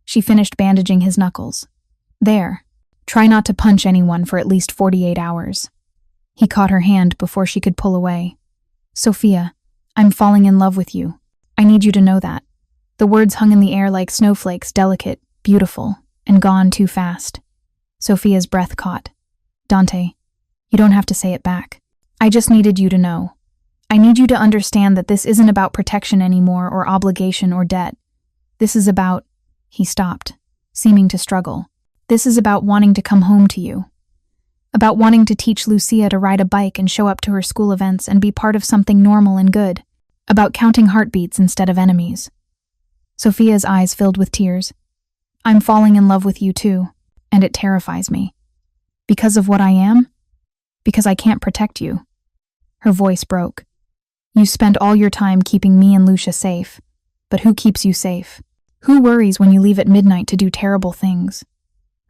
She finished bandaging his knuckles. There. Try not to punch anyone for at least 48 hours. He caught her hand before she could pull away. Sofia, I'm falling in love with you. I need you to know that. The words hung in the air like snowflakes, delicate, beautiful, and gone too fast. Sofia's breath caught. Dante, you don't have to say it back. I just needed you to know. I need you to understand that this isn't about protection anymore or obligation or debt. This is about... He stopped, seeming to struggle. This is about wanting to come home to you. About wanting to teach Lucia to ride a bike and show up to her school events and be part of something normal and good. About counting heartbeats instead of enemies. Sofia's eyes filled with tears. I'm falling in love with you too, and it terrifies me. Because of what I am? Because I can't protect you. Her voice broke. You spent all your time keeping me and Lucia safe, but who keeps you safe? Who worries when you leave at midnight to do terrible things?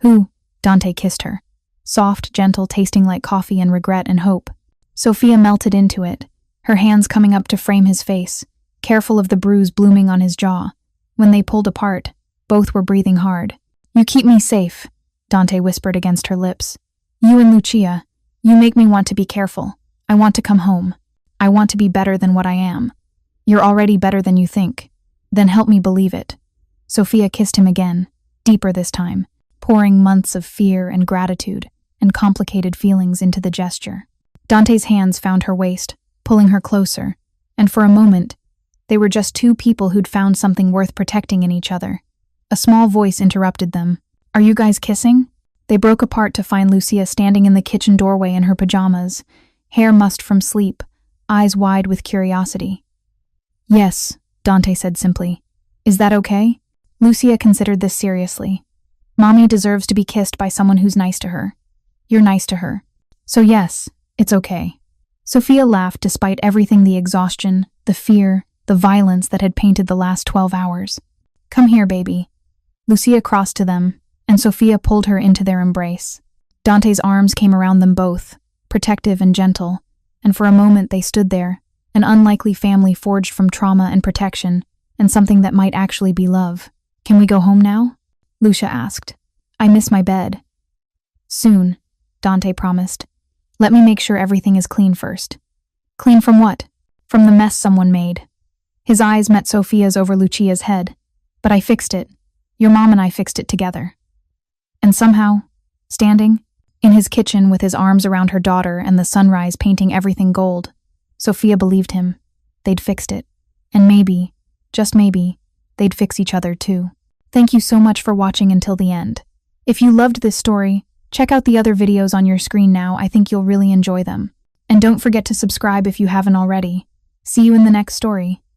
Who? Dante kissed her. Soft, gentle, tasting like coffee and regret and hope. Sofia melted into it, her hands coming up to frame his face, careful of the bruise blooming on his jaw. When they pulled apart, both were breathing hard. You keep me safe, Dante whispered against her lips. You and Lucia, you make me want to be careful. I want to come home. I want to be better than what I am. You're already better than you think. Then help me believe it. Sofia kissed him again, deeper this time, pouring months of fear and gratitude and complicated feelings into the gesture. Dante's hands found her waist, pulling her closer, and for a moment, they were just two people who'd found something worth protecting in each other. A small voice interrupted them. Are you guys kissing? They broke apart to find Lucia standing in the kitchen doorway in her pajamas, hair mussed from sleep, eyes wide with curiosity. Yes, Dante said simply. Is that okay? Lucia considered this seriously. Mommy deserves to be kissed by someone who's nice to her. You're nice to her. So yes, it's okay. Sofia laughed despite everything, the exhaustion, the fear, the violence that had painted the last 12 hours. Come here, baby. Lucia crossed to them, and Sofia pulled her into their embrace. Dante's arms came around them both, protective and gentle, and for a moment they stood there, an unlikely family forged from trauma and protection, and something that might actually be love. Can we go home now? Lucia asked. I miss my bed. Soon, Dante promised. Let me make sure everything is clean first. Clean from what? From the mess someone made. His eyes met Sofia's over Lucia's head. But I fixed it. Your mom and I fixed it together. And somehow, standing in his kitchen with his arms around her daughter and the sunrise painting everything gold, Sofia believed him. They'd fixed it. And maybe, just maybe, they'd fix each other too. Thank you so much for watching until the end. If you loved this story, check out the other videos on your screen now. I think you'll really enjoy them. And don't forget to subscribe if you haven't already. See you in the next story.